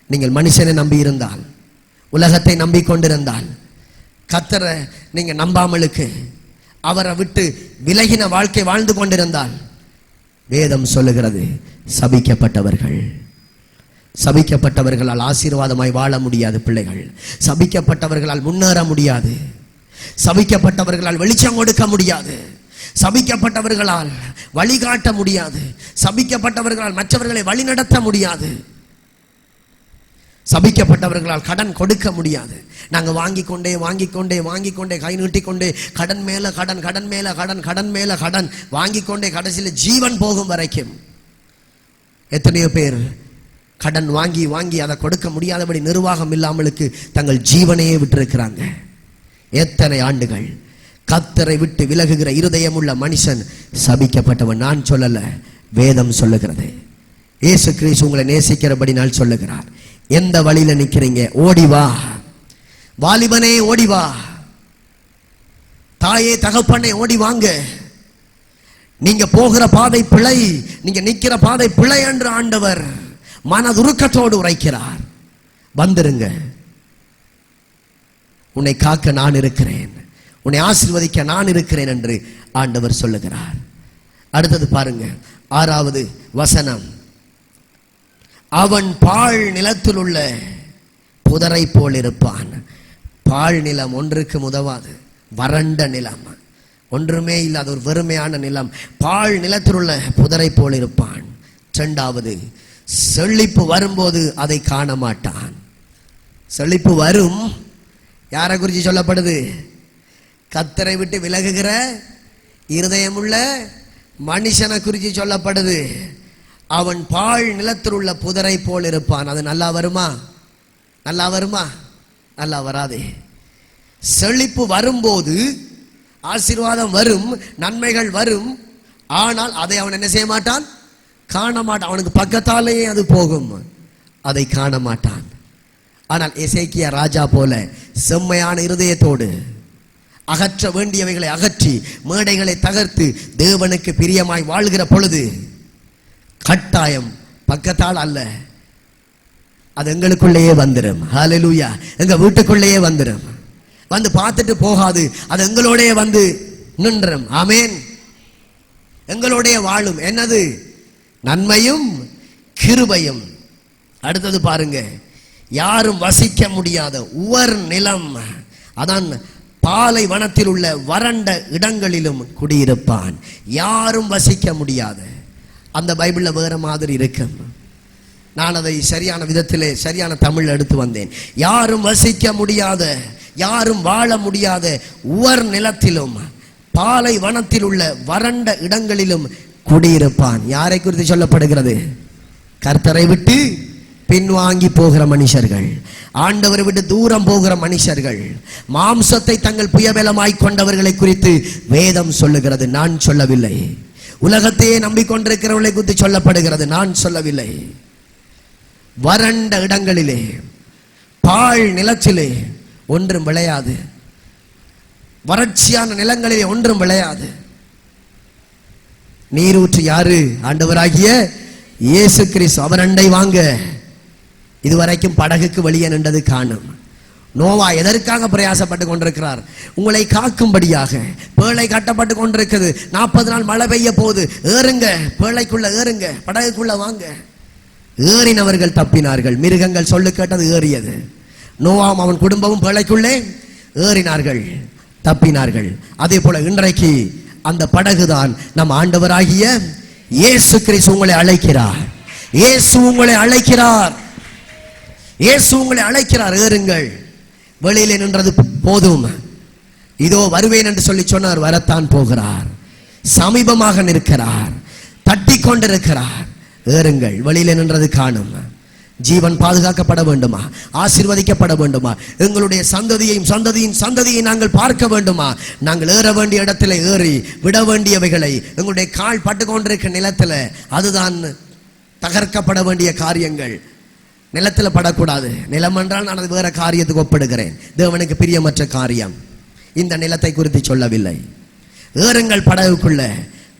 A: நீங்கள் மனுஷனை நம்பி இருந்தால், உலகத்தை நம்பிக்கொண்டிருந்தால், கர்த்தரை நீங்க நம்பாமலுக்கு அவரை விட்டு விலகின வாழ்க்கை வாழ்ந்து கொண்டிருந்தால், வேதம் சொல்லுகிறது சபிக்கப்பட்டவர்கள். சபிக்கப்பட்டவர்களால் ஆசீர்வாதமாய் வாழ முடியாது பிள்ளைகள். சபிக்கப்பட்டவர்களால் முன்னேற முடியாது. சபிக்கப்பட்டவர்களால் வெளிச்சம் கொடுக்க முடியாது. சபிக்கப்பட்டவர்களால் வழிகாட்ட முடியாது. சபிக்கப்பட்டவர்களால் மற்றவர்களை வழிநடத்த முடியாது. சபிக்கப்பட்டவர்களால் கடன் கொடுக்க முடியாது. நாங்கள் வாங்கிக் கொண்டே வாங்கிக் கொண்டே வாங்கிக் கொண்டே கை நீட்டிக்கொண்டே கடன் மேல கடன், கடன் மேல கடன், கடன் மேல கடன் வாங்கிக் கொண்டே கடைசியில் ஜீவன் போகும் வரைக்கும் எத்தனையோ பேர் கடன் வாங்கி வாங்கி அதை கொடுக்க முடியாதபடி நிர்வாகம் இல்லாமலுக்கு தங்கள் ஜீவனையே விட்டிருக்கிறாங்க. எத்தனை ஆண்டுகள்! கர்த்தரை விட்டு விலகுகிற இருதயம் உள்ள மனுஷன் சபிக்கப்பட்டவன். நான் சொல்லல, வேதம் சொல்லுகிறது. இயேசு கிறிஸ்து உங்களை நேசிக்கிறபடி நான் சொல்லுகிறார். எந்த வழியில நிக்கிறீங்க? ஓடி வா வாலிபனே, ஓடி வா. தாயே தகப்பனே, ஓடி வாங்க. நீங்க போகிற பாதை பிழை, நீங்க நிக்கிற பாதை பிழை என்று ஆண்டவர் மனதுருக்கத்தோடு உரைக்கிறார். வந்துருங்க. உன்னை காக்க நான் இருக்கிறேன், உன்னை ஆசீர்வதிக்க நான் இருக்கிறேன் என்று ஆண்டவர் சொல்லுகிறார். அடுத்தது பாருங்க, 6வது வசனம். அவன் பாழ் நிலத்தில் உள்ள புதரை போல் இருப்பான். பாழ் நிலம் ஒன்றுக்கு உதவாது, வறண்ட நிலம், ஒன்றுமே இல்லாத ஒரு வெறுமையான நிலம். பாழ் நிலத்தில் உள்ள புதரை போல் இருப்பான். 2வது, செழிப்பு வரும்போது அதை காண மாட்டான். செழிப்பு வரும். யாரை குறித்து சொல்லப்படுது? கர்த்தரை விட்டு விலகுகிற இருதயமுள்ள மனுஷனை குறித்து சொல்லப்படுது. அவன் பாழ் நிலத்தில் உள்ள புதரை போல் இருப்பான். அது நல்லா வருமா? நல்லா வருமா? நல்லா வராது. செழிப்பு வரும்போது ஆசீர்வாதம் வரும், நன்மைகள் வரும். ஆனால் அதை அவன் என்ன செய்ய மாட்டான்? காண மாட்டான். அவனுக்கு பக்கத்தாலேயே அது போகும், அதை காண மாட்டான். ஆனால் எசேக்கியா ராஜா போல செம்மையான இருதயத்தோடு அகற்ற வேண்டியவைகளை அகற்றி மேடைகளை தகர்த்து தேவனுக்கு பிரியமாய் வாழ்கிற பொழுது கட்டாயம் பக்கத்தால் அல்ல, அது எங்களுக்குள்ளேயே வந்துடும். ஹல்லேலூயா. எங்க வீட்டுக்குள்ளேயே வந்துடும். வந்து பார்த்துட்டு போகாது, அது எங்களோடைய வந்து நின்றும். ஆமேன். எங்களோடைய வாழும். என்னது? நன்மையும் கிருபையும். அடுத்தது பாருங்க, யாரும் வசிக்க முடியாத உவர் நிலம், அதான் பாலை வனத்தில் உள்ள வறண்ட இடங்களிலும் குடியிருப்பான். யாரும் வசிக்க முடியாத, அந்த பைபிள்ல வேற மாதிரி இருக்கும். நான் அதை சரியான விதத்திலே சரியான தமிழ் எடுத்து வந்தேன். யாரும் வசிக்க முடியாத, யாரும் வாழ முடியாத உவர் நிலத்திலும் பாலை வனத்தில் உள்ள வறண்ட இடங்களிலும் குடியிருப்பான். யாரை குறித்து சொல்லப்படுகிறது? கர்த்தரை விட்டு பின்வாங்கி போகிற மனுஷர்கள், ஆண்டவரை விட்டு தூரம் போகிற மனுஷர்கள், மாம்சத்தை தங்கள் புயபலமாய் கொண்டவர்களை குறித்து வேதம் சொல்லுகிறது. நான் சொல்லவில்லை. உலகத்தையே நம்பிக்கொண்டிருக்கிறவர்களை குறித்து சொல்லப்படுகிறது. நான் சொல்லவில்லை. வறண்ட இடங்களிலே, பாழ் நிலத்திலே ஒன்றும் விளையாது. வறட்சியான நிலங்களிலே ஒன்றும் விளையாது. நீரூற்று யாரு? ஆண்டவராகிய இயேசு கிறிஸ்து. அவர் அண்டை வாங்க. இதுவரைக்கும் படகுக்கு வெளியே நின்றது காணும். நோவா எதற்காக பிரயாசப்பட்டு கொண்டிருக்கிறார்? உங்களை காக்கும்படியாக. பேழை கட்டப்பட்டு கொண்டிருக்கிறது. 40 நாள் மழை பெய்ய போகுது. ஏறுங்க, பேழைக்குள்ள ஏறுங்க, படகுக்குள்ள வாங்க. ஏறினவர்கள் தப்பினார்கள். மிருகங்கள் சொல்லு கேட்டது ஏறியது. நோவாவும் அவன் குடும்பமும் பேழைக்குள்ளே ஏறினார்கள், தப்பினார்கள். அதே போல இன்றைக்கு அந்த படகுதான் நம் ஆண்டவராகிய இயேசு கிறிஸ்து உங்களை அழைக்கிறார். இயேசு உங்களை அழைக்கிறார். இயேசு உங்களை அழைக்கிறார். ஏறுங்கள். வெளியிலே நின்றது போதும், இதோ வருவேன் என்று சொல்லி சொன்னார். வரத்தான் போகிறார். சமீபமாக நிற்கிறார். தட்டி கொண்டிருக்கிறார். ஏறுங்கள். வெளியிலே நின்றது காணும். ஜீவன் பாதுகாக்கப்பட வேண்டுமா? ஆசீர்வதிக்கப்பட வேண்டுமா? எங்களுடைய சந்ததியையும் சந்ததியின் சந்ததியை நாங்கள் பார்க்க வேண்டுமா? நாங்கள் ஏற வேண்டிய இடத்துல ஏறி விட வேண்டியவைகளை எங்களுடைய கால் பட்டு கொண்டிருக்கிற நிலத்துல, அதுதான் தகர்க்கப்பட வேண்டிய காரியங்கள். நிலத்தில் படக்கூடாது. நிலம் என்றால் நான் அது வேற காரியத்துக்கு ஒப்பிடுகிறேன். தேவனுக்கு பிரியமற்ற காரியம். இந்த நிலத்தை குறித்து சொல்லவில்லை. ஏறுங்கள் படகுக்குள்ள.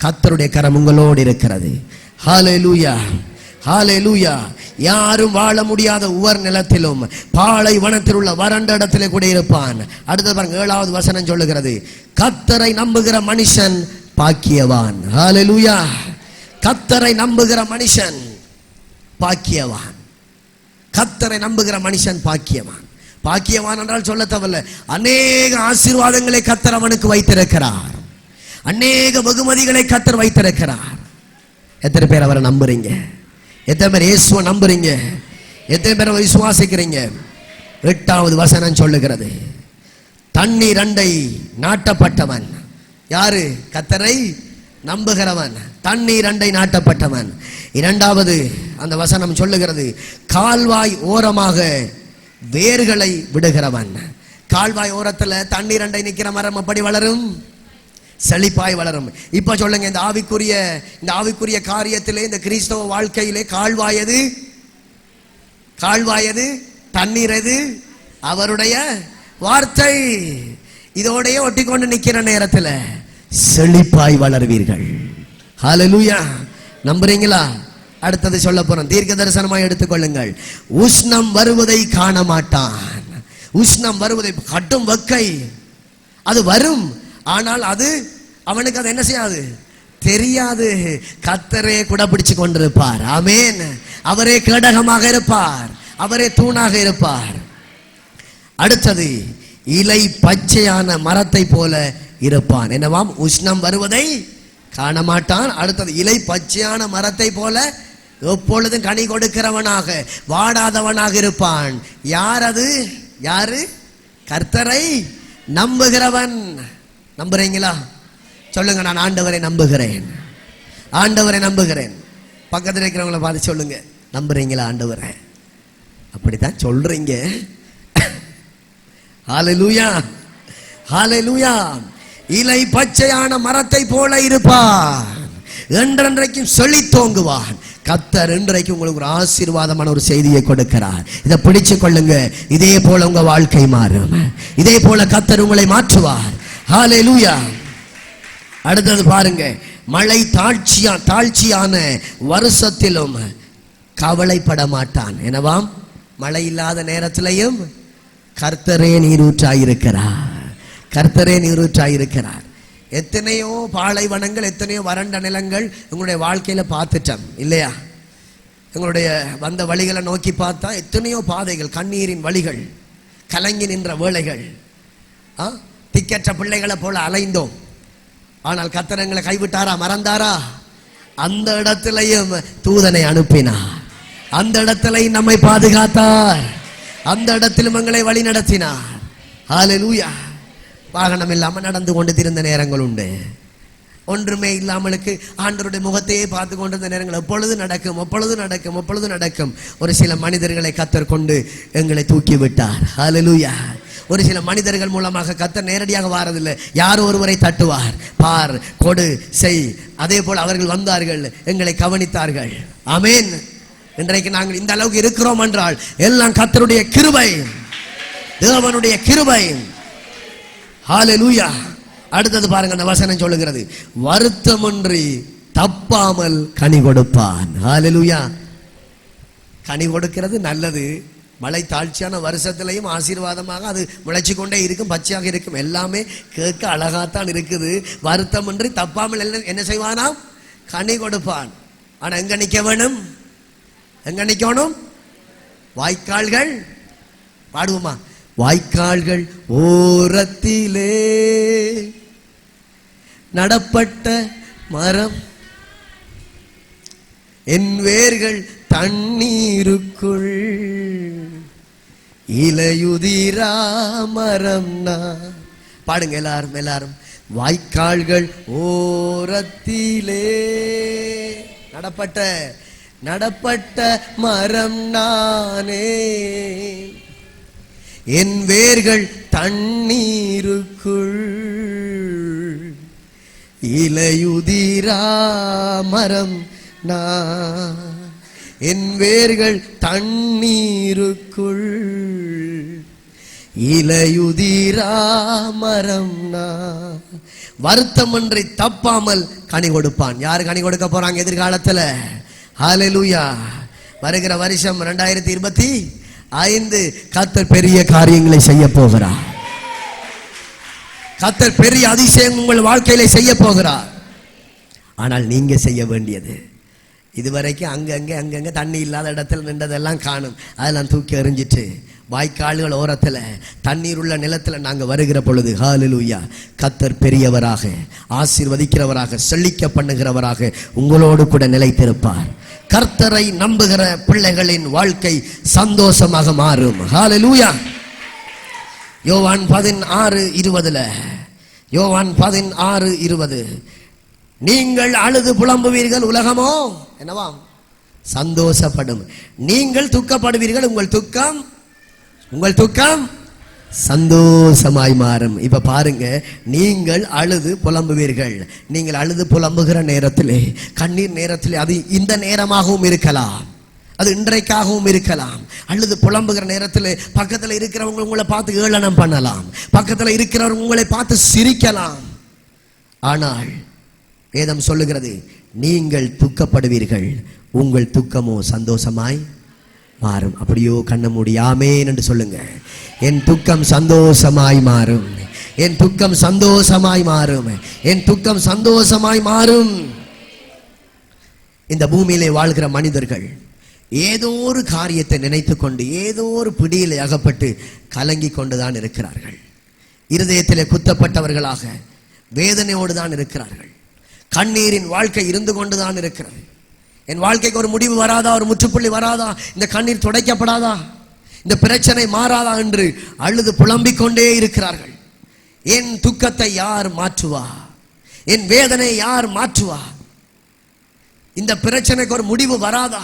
A: கர்த்தருடைய கரம் உங்களோடு இருக்கிறது. ஹல்லேலூயா, ஹல்லேலூயா. யாரும் வாழ முடியாத உவர் நிலத்திலும் பாலை வனத்தில் உள்ள வறண்ட இடத்திலே கூட இருப்பான். அடுத்த பாருங்க, 7வது வசனம் சொல்லுகிறது, கர்த்தரை நம்புகிற மனுஷன் பாக்கியவான். ஹல்லேலூயா. கர்த்தரை நம்புகிற மனுஷன் பாக்கியவான். கர்த்தரை நம்புகிற மனுஷன் பாக்கியவான். பாக்கியவான் என்றால் சொல்ல தேவையில்லை. அநேக ஆசீர்வாதங்களை கர்த்தர் அவனுக்கு வைத்திருக்கிறார். அநேக வெகுமதிகளை கர்த்தர் வைத்திருக்கிறார். எத்தனை பேர் அவரை நம்புறீங்க? எத்தனை பேர் இயேசுவை நம்புறீங்க? எத்தனை பேர் விசுவாசிக்கிறீங்க? 8வது வசனம் சொல்லுகிறது, தண்ணீர் அண்டை நாட்டப்பட்டவன் யாரு? கர்த்தரை நம்புகிறவன். தண்ணீர் அண்டை நாட்டப்பட்டவன். 2வது அந்த வசனம் சொல்லுகிறது, கால்வாய் ஓரமாக வேர்களை விடுகிறவன். கால்வாய் ஓரத்துல தண்ணீர் அண்டை நிற்கிற மரம் எப்படி வளரும்? செழிப்பாய் வளரும். இப்ப சொல்லுங்க, இந்த ஆவிக்குரிய காரியத்திலே, இந்த கிறிஸ்தவ வாழ்க்கையிலே கால்வாயது? கால்வாயது தண்ணீர் எது? அவருடைய வார்த்தை. இதோடைய ஒட்டி கொண்டு நிக்கிற நேரத்தில் செழிப்பாய் வளர்வீர்கள். ஹல்லேலூயா. நம்புறீங்களா? அடுத்தது சொல்ல போறோம். தீர்க்க தரிசனமாய் எடுத்துக்கொள்ளுங்கள். உஷ்ணம் வருவதை காண மாட்டான். உஷ்ணம் வருவதை, கட்டும் வெக்கை அது வரும், ஆனால் அது அவனுக்கு அது என்ன செய்யாது? தெரியாது. கர்த்தரே கூட பிடிச்சு கொண்டிருப்பார். ஆமென். அவரே கேடகமாக இருப்பார். அவரே தூணாக இருப்பார். அடுத்தது, இலை பச்சையான மரத்தை போல இருப்பான். என்னவாம்? உஷ்ணம் வருவதை காண மாட்டான். அடுத்தது, இலை பச்சையான மரத்தை போல எப்பொழுதும் கனி கொடுக்கிறவனாக வாடாதவனாக இருப்பான். யார் அது? யாரு? கர்த்தரை நம்புகிறவன். நம்புறீங்களா? சொல்லுங்க, நான் ஆண்டவரை நம்புகிறேன். ஆண்டவரை நம்புகிறேன். பக்கத்தில் இருக்கிறவங்களை பார்த்து சொல்லுங்க, நம்புறீங்களா ஆண்டவரை? அப்படித்தான் சொல்றீங்க. ஹல்லேலூயா, ஹல்லேலூயா. இலை பச்சையான மரத்தை போல இருப்பான், என்றென்றைக்கும் செழித்தோங்குவான். கர்த்தர் இன்றைக்கு உங்களுக்கு ஒரு ஆசீர்வாதமான ஒரு செய்தியை கொடுக்கிறார். இதை பிடிச்சு கொள்ளுங்க. இதே போல உங்க வாழ்க்கை மாறும். இதே போல கர்த்தர் உங்களை மாற்றுவார். ஹல்லேலூயா. அடுத்தது பாருங்க, மழை தாழ்ச்சியான வருஷத்திலும் கவலைப்பட மாட்டான். என்னவாம்? மழை இல்லாத நேரத்திலையும் கர்த்தரே நீரூற்றாயிருக்கிறார். கர்த்தரே நீரூற்றாயிருக்கிறார். எத்தனையோ பாலைவனங்கள், எத்தனையோ வறண்ட நிலங்கள் உங்களுடைய வாழ்க்கையில பார்த்துட்டோம் இல்லையா? எங்களுடைய வந்த வழிகளை நோக்கி பார்த்தா எத்தனையோ பாதைகள், கண்ணீரின் வழிகள், கலங்கி நின்ற வேளைகள், திக்கற்ற பிள்ளைகளை போல அலைந்தோம். ஆனால் கர்த்தர் எங்களை கைவிட்டாரா? மறந்தாரா? அந்த இடத்திலையும் தூதனை அனுப்பினார். அந்த இடத்திலையும் நம்மை பாதுகாத்தார். அந்த இடத்திலும் எங்களை வழி நடத்தினார். ஹல்லேலூயா. வாகனம் இல்லாமல் நடந்து கொண்டு திரிந்த நேரங்கள் உண்டு. ஒன்றுமே இல்லாமலுக்கு ஆண்டவருடைய முகத்தையே பார்த்து கொண்டிருந்த நேரங்கள் எப்பொழுது நடக்கும், எப்பொழுது நடக்கும், எப்பொழுது நடக்கும். ஒரு சில மனிதர்களை கர்த்தர் கொண்டு எங்களை தூக்கி விட்டார். ஹல்லேலூயா. ஒரு சில மனிதர்கள் மூலமாக கர்த்தர் நேரடியாக வாரதில்லை. யாரோ ஒருவரை தட்டுவார், பார், கொடு, செய். அதே போல் அவர்கள் வந்தார்கள், எங்களை கவனித்தார்கள். ஆமென். இன்றைக்கு நாங்கள் இந்த அளவுக்கு இருக்கிறோம் என்றால் எல்லாம் கர்த்தருடைய கிருபை, தேவனுடைய கிருபை. ஹல்லேலூயா. அடுத்தது பாருங்க, அந்த வசனம் சொல்லுகிறது, வருத்தமின்றி தப்பாமல் கனி கொடுப்பான். ஹல்லேலூயா. கனி கொடுக்கிறது நல்லது. மழை தாழ்ச்சியான வருஷத்திலையும் ஆசீர்வாதமாக அது முளைச்சி கொண்டே இருக்கும், பச்சையாக இருக்கும். எல்லாமே கேட்க அழகாத்தான் இருக்குது. வருத்தமின்றி தப்பாமல் என்ன செய்வானாம்? கனி கொடுப்பான். ஆனா எங்க நிக்க வேணும்? எங்க நிக்கணும்? வாய்க்கால்கள். பாடுவோமா? வாய்க்கால்கள் ஓரத்திலே நடப்பட்ட மரம், என் வேர்கள் தண்ணீருக்குள் இலையுதிரா மரம் நான். பாடுங்க எல்லாரும், எல்லாரும். வாய்க்கால்கள் ஓரத்திலே நடப்பட்ட மரம் நானே, என் வேர்கள் தண்ணீருக்குள் இலையுதிரா மரம் நான், என் வேர்கள் தண்ணீருக்குள் இலையுதிரா மரம் நான். வருத்தமின்றி தப்பாமல் கனி கொடுப்பான். யாரு கனி கொடுக்க போறாங்க எதிர்காலத்துல? ஹல்லேலூயா. வருகிற வருஷம் 2025 கர்த்தர் பெரிய காரியங்களை செய்ய போகிறார். கர்த்தர் பெரிய அதிசயம் உங்கள் வாழ்க்கையில செய்ய போகிறார். ஆனால் நீங்க செய்ய வேண்டியது, இதுவரைக்கும் அங்கங்க தண்ணி இல்லாத இடத்துல நின்றதெல்லாம் காணும், அதெல்லாம் தூக்கி எறிஞ்சிட்டு வாய்க்கால்கள் ஓரத்துல தண்ணீர் உள்ள நிலத்துல நாங்க வருகிற பொழுது, ஹல்லேலூயா, கர்த்தர் பெரியவராக, ஆசீர்வதிக்கிறவராக, செழிக்க பண்ணுகிறவராக உங்களோடு கூட நிலைத்திருப்பார். கர்த்தரை நம்புகிற பிள்ளைகளின் வாழ்க்கை சந்தோஷமாக மாறும். ஹல்லேலூயா. யோவான் 16:20, யோவான் 16:20, நீங்கள் அழுது புலம்புவீர்கள், உலகமோ என்னவாம்? சந்தோஷப்படும். நீங்கள் துக்கப்படுவீர்கள், உங்கள் துக்கம் சந்தோஷமாய் மாறும். இப்ப பாருங்க, நீங்கள் அழுது புலம்புவீர்கள். நீங்கள் அழுது புலம்புகிற நேரத்திலே, கண்ணீர் நேரத்திலே, அது இந்த நேரமாகவும் இருக்கலாம், அது இன்றைக்காகவும் இருக்கலாம். அழுது புலம்புகிற நேரத்தில் பக்கத்தில் இருக்கிறவங்க உங்களை பார்த்து ஏளனம் பண்ணலாம், பக்கத்தில் இருக்கிறவங்க உங்களை பார்த்து சிரிக்கலாம். ஆனால் வேதம் சொல்லுகிறது, நீங்கள் துக்கப்படுவீர்கள், உங்கள் துக்கமோ சந்தோஷமாய் மாறும். அப்படியோ கண்ண மூடி ஆமென் என்று சொல்லுங்க. என் துக்கம் சந்தோஷமாய் மாறும், என் துக்கம் சந்தோஷமாய் மாறும், என் துக்கம் சந்தோஷமாய் மாறும். இந்த பூமியிலே வாழ்கிற மனிதர்கள் ஏதோ ஒரு காரியத்தை நினைத்து கொண்டு, ஏதோ ஒரு பிடியில் அகப்பட்டு கலங்கி கொண்டுதான் இருக்கிறார்கள். இருதயத்திலே குத்தப்பட்டவர்களாக வேதனையோடு தான் இருக்கிறார்கள். கண்ணீரின் வாழ்க்கை இருந்து கொண்டுதான் இருக்கிறது. என் வாழ்க்கைக்கு ஒரு முடிவு வராதா, ஒரு முற்றுப்புள்ளி வராதா, இந்த கண்ணீர் துடைக்கப்படாதா, இந்த பிரச்சனை மாறாதா என்று அழுது புலம்பிக் கொண்டே இருக்கிறார்கள். என் துக்கத்தை யார் மாற்றுவா, என் வேதனை யார் மாற்றுவா, இந்த பிரச்சனைக்கு ஒரு முடிவு வராதா,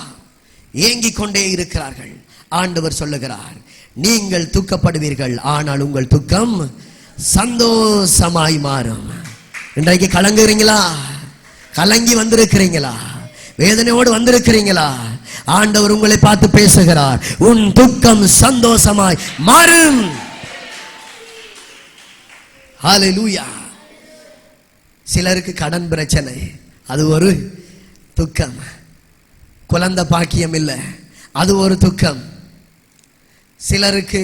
A: ஏங்கிக் கொண்டே இருக்கிறார்கள். ஆண்டவர் சொல்லுகிறார், நீங்கள் துக்கப்படுவீர்கள், ஆனால் உங்கள் துக்கம் சந்தோஷமாய் மாறும். இன்றைக்கு கலங்குறீங்களா? கலங்கி வந்திருக்கிறீங்களா? வேதனையோடு வந்திருக்கிறீங்களா? ஆண்டவர் உங்களை பார்த்து பேசுகிறார், உன் துக்கம் சந்தோஷமாய் மாறும். ஹல்லேலூயா. சிலருக்கு கடன் பிரச்சனை, அது ஒரு துக்கம். குழந்தை பாக்கியம் இல்லை, அது ஒரு துக்கம். சிலருக்கு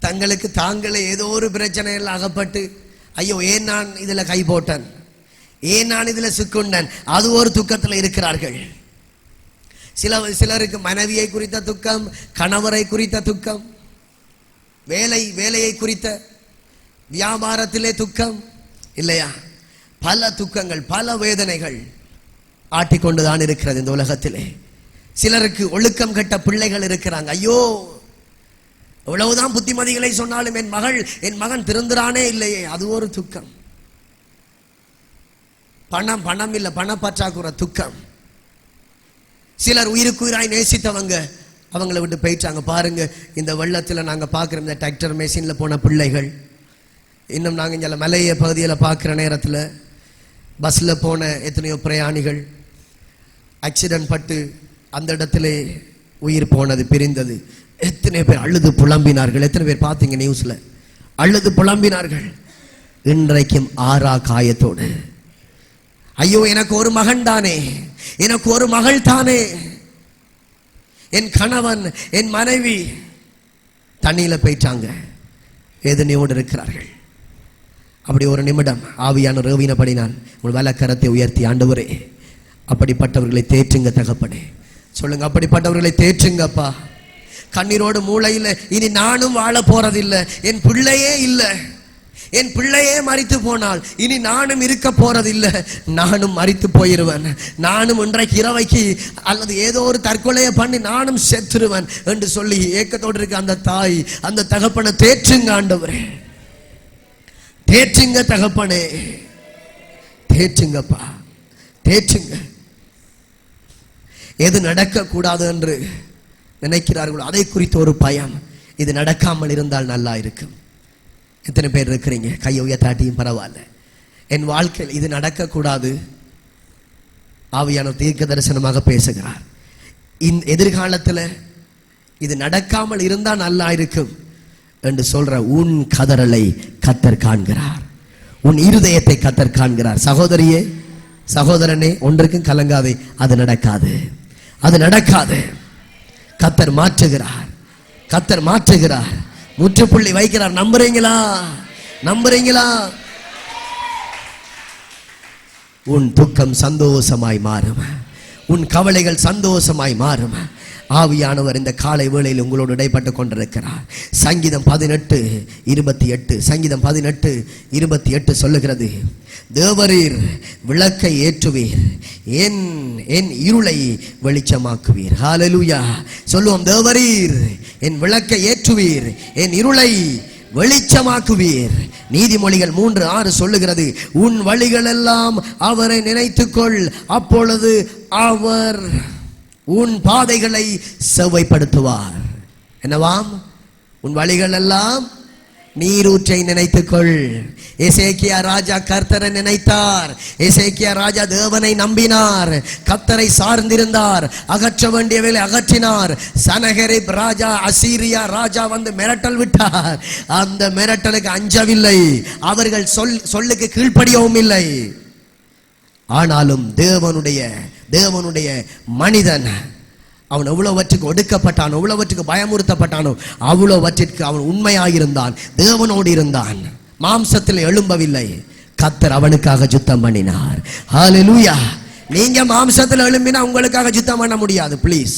A: தங்களுக்கு தாங்களே ஏதோ ஒரு பிரச்சனையில் அகப்பட்டு, ஐயோ ஏன் நான் இதுல கை போட்டேன், ஏன் நான் இதுல சிக்குண்டேன், அது ஒரு துக்கத்தில் இருக்கிறார்கள். சிலருக்கு மனைவியை குறித்த துக்கம், கணவரை குறித்த துக்கம், வேலையை குறித்த வியாபாரத்திலே துக்கம், இல்லையா? பல துக்கங்கள், பல வேதனைகள் ஆட்டிக்கொண்டுதான் இருக்கிறது இந்த உலகத்திலே. சிலருக்கு ஒழுக்கம் கெட்ட பிள்ளைகள் இருக்கிறாங்க. ஐயோ, எவ்வளவுதான் புத்திமதிகளை சொன்னாலும் என் மகன் திருந்துறானே இல்லையே, அது ஒரு துக்கம். பணம் இல்லை, பணப்பற்றாக்குறை துக்கம். சிலர் உயிருக்குயிராய் நேசித்தவங்க அவங்கள விட்டு போயிட்டாங்க. பாருங்க, இந்த வெள்ளத்தில் நாங்க பார்க்கிறோம், இந்த டிராக்டர் மெஷின்ல போன பிள்ளைகள். இன்னும் நாங்கள் இங்கே மலைய பகுதியில் பார்க்குற நேரத்தில் பஸ்ல போன எத்தனையோ பிரயாணிகள் ஆக்சிடென்ட் பட்டு அந்த இடத்துல உயிர் போனது, பிரிந்தது. எத்தனை பேர் அழுது புலம்பினார்கள். எத்தனை பேர் பார்த்தீங்க நியூஸ்ல? அழுது புலம்பினார்கள். இன்றைக்கும் ஆறா காயத்தோடு, ஐயோ எனக்கு ஒரு மகன் தானே, எனக்கு ஒரு மகள் தானே, என் கணவன் என் மனைவி தண்ணியில போயிட்டாங்க, வேதனையோடு இருக்கிறார்கள். அப்படி ஒரு நிமிடம் ஆவியான ரேவினபடினால் உங்கள் வலக்கரத்தை உயர்த்தி, ஆண்டவரே அப்படிப்பட்டவர்களை தேற்றுங்க தகப்பனே. சொல்லுங்க, அப்படிப்பட்டவர்களை தேற்றுங்கப்பா. கண்ணீரோடு மூளையில் இனி நானும் வாழ போறதில்லை, என் பிள்ளையே இல்லை, என் பிள்ளையே மரித்து போனால் இனி நானும் இருக்க போறதில்லை, நானும் மரித்து போயிருவேன், நானும் இன்றைக்கு இரவைக்கு அல்லது ஏதோ ஒரு தற்கொலையை பண்ணி நானும் செத்துருவேன் என்று சொல்லி ஏக்கத்தோடு இருக்க அந்த தாய், அந்த தகப்பனை தேற்றுங்க ஆண்டவரே, தேற்றுங்க தகப்பனே, தேற்றுங்கப்பா, தேற்றுங்க. எது நடக்க கூடாது என்று நினைக்கிறார்களோ அதை குறித்து ஒரு பயம், இது நடக்காமல் இருந்தால் நல்லா இருக்கும். எத்தனை பேர் இருக்கிறீங்க? கையை உயர்த்தாட்டியும் பரவாயில்ல, என் வாழ்க்கையில் இது நடக்கக்கூடாது. ஆவியான தீர்க்க தரிசனமாக பேசுகிறார். எதிர்காலத்தில் இது நடக்காமல் இருந்தால் நல்லா இருக்கும் என்று சொல்ற உன் கதறலை கர்த்தர் காண்கிறார், உன் இருதயத்தை கர்த்தர் காண்கிறார். சகோதரியே, சகோதரனே, ஒன்றுக்கும் கலங்காதே, அது நடக்காது, அது நடக்காது. கர்த்தர் மாற்றுகிறார், கர்த்தர் மாற்றுகிறார், முற்றுப்புள்ளி வைக்கிறார். நம்புறீங்களா? நம்புறீங்களா? உன் துக்கம் சந்தோஷமாய் மாறும், உன் கவலைகள் சந்தோஷமாய் மாறும். ஆவியானவர் இந்த காலை வேளையில் உங்களோடு இடைப்பட்டு கொண்டிருக்கிறார். சங்கீதம் 18:28, சங்கீதம் 18:28 சொல்லுகிறது, தேவரீர் விளக்கை ஏற்றுவீர், என் இருளை வெளிச்சமாக்குவீர். ஹல்லேலூயா. சொல்லுவோம், தேவரீர் என் விளக்கை ஏற்றுவீர், என் இருளை வெளிச்சமாக்குவீர். நீதிமொழிகள் 3:6 சொல்லுகிறது, உன் வழிகள் எல்லாம் அவரை நினைத்துக்கொள், அப்பொழுது அவர் உன் பாதைகளை செவ்வைப்படுத்துவார். என்னவாம்? உன் வழிகள் எல்லாம் நீரூற்றை நினைத்துக்கொள். எசேக்கியா ராஜா கர்த்தரை நினைத்தார். எசேக்கியா ராஜா தேவனை நம்பினார், கர்த்தரை சார்ந்திருந்தார், அகற்ற வேண்டியவர்களை அகற்றினார். சனகரிப் ராஜா, அசீரியா ராஜா வந்து மிரட்டல் விட்டார். அந்த மிரட்டலுக்கு அஞ்சவில்லை, அவர்கள் சொல்லுக்கு கீழ்ப்படியவும் இல்லை. ஆனாலும் தேவனுடைய மனிதன், அவன் எவ்வளவற்றுக்கு ஒடுக்கப்பட்டானோ, எவ்வளவற்றுக்கு பயமுறுத்தப்பட்டானோ, அவ்வளவற்றிற்கு அவன் உண்மையாயிருந்தான், தேவனோடு இருந்தான், மாம்சத்தில் எழும்பவில்லை. கர்த்தர் அவனுக்காக யுத்தம் பண்ணினார். ஹல்லேலூயா. நீங்க மாம்சத்தில் எழும்பினா உங்களுக்காக யுத்தம் பண்ண முடியாது. ப்ளீஸ்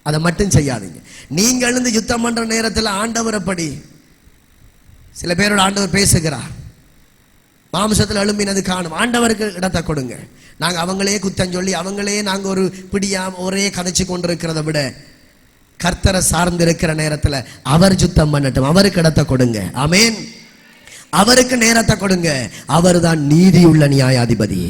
A: அதை மட்டும் செய்யாதீங்க. நீங்க எழுந்து யுத்தம் பண்ற நேரத்தில் ஆண்டவர் அப்படி சில பேரோட ஆண்டவர் பேசுகிறார். மாம்சத்தில் எழும்பினது காணும். ஆண்டவருக்கு இடத்தை கொடுங்க. நாங்கள் அவங்களே குத்தம் சொல்லி அவங்களே நாங்கள் ஒரு பிடியாம ஒரே கதைச்சு கொண்டிருக்கிறத விட கர்த்தரை சார்ந்திருக்கிற நேரத்தில் அவர் சுத்தம் பண்ணட்டும். அவருக்கு இடத்தை கொடுங்க. ஆமேன். அவருக்கு நேரத்தை கொடுங்க. அவர் தான் நீதியுள்ள நியாயாதிபதி.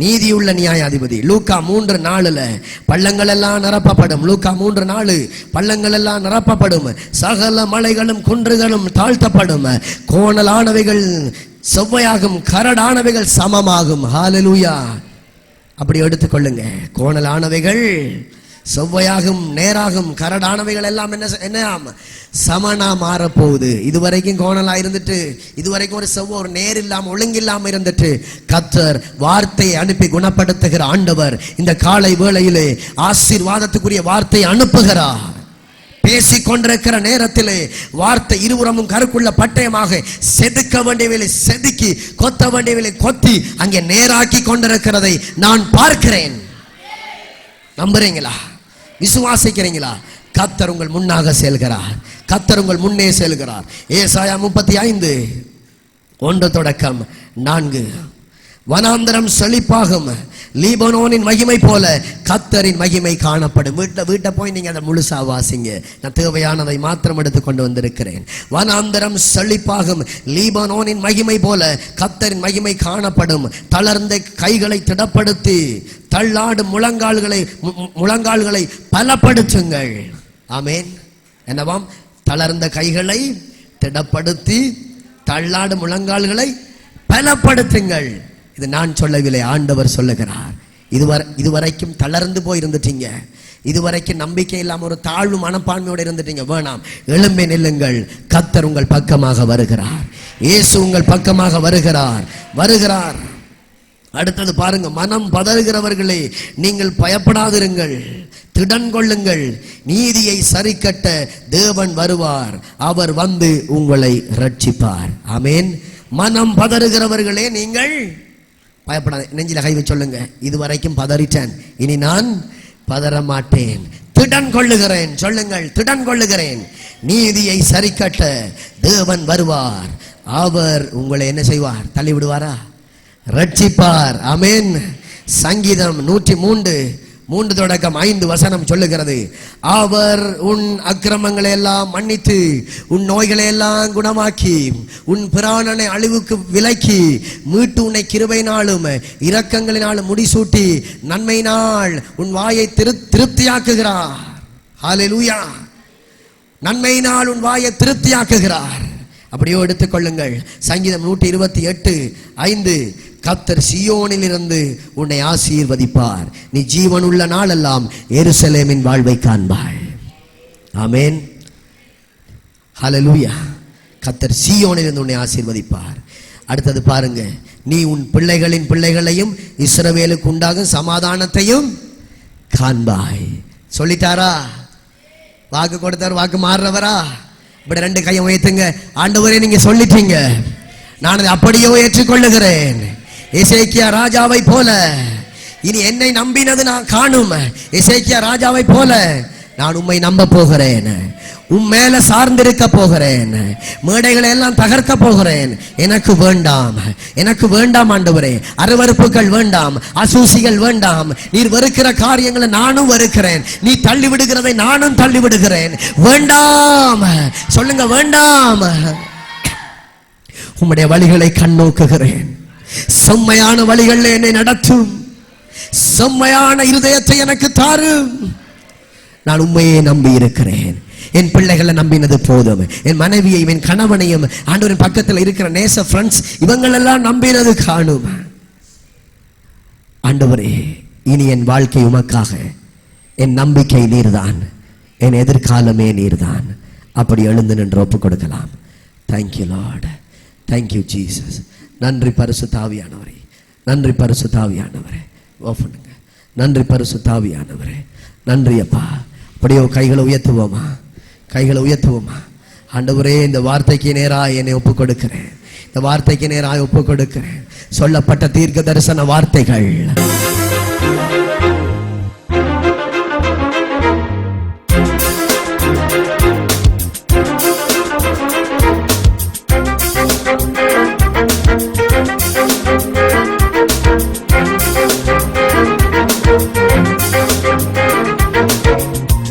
A: நீதியுள்ள நியாயாதிபதி. லூக்கா 3:4 பள்ளங்கள் எல்லாம் நிரப்பப்படும். லூக்கா 3:4 பள்ளங்கள் எல்லாம் நிரப்பப்படும். சகல மலைகளும் குன்றுகளும் தாழ்த்தப்படும். கோணலானவைகள் செவ்வையாகும், கரடானவைகள் சமமாகும். ஹல்லேலூயா. அப்படி எடுத்துக்கொள்ளுங்க. கோணலானவைகள் செவ்வையாகும், நேராகும், கரடானவைகள் எல்லாம் என்ன சமனா மாறப்போகுது. இதுவரைக்கும் கோணலா இருந்துட்டு, இதுவரைக்கும் ஒரு செவ்வ ஒரு நேர் இல்லாம ஒழுங்கில்லாம இருந்துட்டு, கர்த்தர் வார்த்தையை அனுப்பி குணப்படுத்துகிற ஆண்டவர் இந்த காலை வேளையிலே ஆசீர்வாதத்துக்குரிய வார்த்தையை அனுப்புகிறார். பேசிக்கொண்டிருக்கிற நேரத்திலே வார்த்தை இருபுறமும் கருக்குள்ள பட்டயமாக செதுக்க வேண்டியவளை செதுக்கி, கொத்த வேண்டியவளை கொத்தி அங்கே நேராக்கி கொண்டிருக்கிறதை நான் பார்க்கிறேன். நம்புறீங்களா? விசுவாசிக்கிறீங்களா? கர்த்தர் உங்கள் முன்னாக செல்கிறார். கர்த்தர் உங்கள் முன்னே செல்கிறார். ஏசாயா 35:1-4 வனாந்தரம் செழிப்பாகும், லீபனோனின் மகிமை போல கர்த்தரின் மகிமை காணப்படும். வீட்டை போய் நீங்க அதை முழுசா வாசிங்க. நான் தேவையானதை மாத்திரம் எடுத்து கொண்டு வந்திருக்கிறேன். வனாந்தரம் செழிப்பாகும், லீபனோனின் மகிமை போல கர்த்தரின் மகிமை காணப்படும். தளர்ந்த கைகளை திடப்படுத்தி தள்ளாடும் முழங்கால்களை பலப்படுத்துங்கள். ஆமேன். என்னவாம்? தளர்ந்த கைகளை திடப்படுத்தி தள்ளாடும் முழங்கால்களை பலப்படுத்துங்கள். இது நான் சொல்லவில்லை, ஆண்டவர் சொல்லுகிறார். இதுவரைக்கும் தளர்ந்து போய் இருந்துட்டீங்க. இதுவரைக்கும் நம்பிக்கை இல்லாம ஒரு தாழ்வு மனப்பான்மையோடு இருந்துட்டீங்க. வேணாம், எழும்பி நில்லுங்கள். கர்த்தர் உங்கள் பக்கமாக வருகிறார். இயேசு உங்கள் பக்கமாக வருகிறார். அடுத்தது பாருங்க. மனம் பதறுகிறவர்களே, நீங்கள் பயப்படாதிருங்கள், திடன் கொள்ளுங்கள். நீதியை சரிக்கட்ட தேவன் வருவார். அவர் வந்து உங்களை ரட்சிப்பார். ஆமேன். மனம் பதறுகிறவர்களே, நீங்கள் பயப்படாத. நெஞ்சில கை வச்சு சொல்லுங்க, இதுவரைக்கும் பதறிட்டேன், இனி நான் பதற மாட்டேன், திடன் கொள்ளுகிறேன். சொல்லுங்கள், திடன் கொள்ளுகிறேன். நீதியை சரிக்கட்ட தேவன் வருவார். அவர் உங்களை என்ன செய்வார்? தள்ளி விடுவாரா? ரட்சிப்பார். ஆமேன். சங்கீதம் 103:3-5 சொல்லுகிறது, அவர் உன் அக்கிரமங்களை எல்லாம் மன்னித்து உன் நோய்களை எல்லாம் குணமாக்கி உன் பிராணனை அழிவுக்கு விலக்கி மீட்டு உன்னை கிருபையினாலும் இரக்கங்களினாலும் முடிசூட்டி நன்மையினால் உன் வாயை திருப்தியாக்குகிறார். ஹல்லேலூயா. நன்மையினால் உன் வாயை திருப்தியாக்குகிறார். அப்படியோ எடுத்துக்கொள்ளுங்கள். சங்கீதம் 128:5 கர்த்தர் சீயோனில் இருந்து உன்னை ஆசீர்வதிப்பார். நீ ஜீவன் உள்ள நாளெல்லாம் எருசலேமின் வாழ்வை காண்பாய். ஆமேன். ஹல்லேலூயா. கர்த்தர் சீயோனில் இருந்து உன்னை ஆசீர்வதிப்பார். அடுத்தது பாருங்க. நீ உன் பிள்ளைகளின் பிள்ளைகளையும் இஸ்ரவேலுக்கு உண்டாகும் சமாதானத்தையும் காண்பாய். சொல்லிட்டாரா? வாக்கு கொடுத்தார், வாக்கு மாறுறவரா? இப்படி 2 கையை உயர்த்துங்க. ஆண்டவரே, நீங்க சொல்லிட்டீங்க, நான் அதை அப்படியே ஏற்றுக்கொள்ளுகிறேன். எசேக்கியா ராஜாவை போல இனி என்னை நம்பினது நான் காணும். எசேக்கியா ராஜாவை போல நான் உம்மை நம்ப போகிறேன். உம் மேல சார்ந்திருக்க போகிறேன். மேடைகளை எல்லாம் தகர்க்க போகிறேன். எனக்கு வேண்டாம் ஆண்டவரே. அருவருப்புகள் வேண்டாம், அசூசிகள் வேண்டாம். நீர் வெறுக்கிற காரியங்களை நானும் வெறுக்கிறேன். நீ தள்ளி விடுகிறதை நானும் தள்ளி விடுகிறேன். வேண்டாம். சொல்லுங்க, வேண்டாம். உம்முடைய வழிகளை கண்ணோக்குகிறேன். செம்மையான வழிகளில் என்னை நடத்தும். செம்மையான இருதயத்தை எனக்கு தாரும். நான் உண்மையை நம்பி இருக்கிறேன். என் பிள்ளைகளை நம்பினது போதும். என் மனைவியையும் என் கணவனையும் ஆண்டவரின் பக்கத்தில் இருக்கிற நேச ஃப்ரெண்ட்ஸ் இவங்களெல்லாம் நம்பினது காணும். ஆண்டவரே, இனி என் வாழ்க்கை உமக்காக. என் நம்பிக்கை நீர்தான், என் எதிர்காலமே நீர்தான். அப்படி எழுந்து நின்று ஒப்புக் கொடுக்கலாம். Thank you Lord. Thank you Jesus. நன்றி பரிசுத்த ஆவியானவரே. நன்றி பரிசுத்த ஆவியானவரே. ஓபனுங்க. நன்றி பரிசுத்த ஆவியானவரே. நன்றி அப்பா. அப்படியே கைகளை உயர்த்துவோமா? கைகளை உயர்த்துவோமா? ஆண்டவரே, இந்த வார்த்தைக்கு நேராக என்னை ஒப்புக் கொடுக்கிறேன். இந்த வார்த்தைக்கு நேராக ஒப்புக் கொடுக்கிறேன். சொல்லப்பட்ட தீர்க்க தரிசன வார்த்தைகள்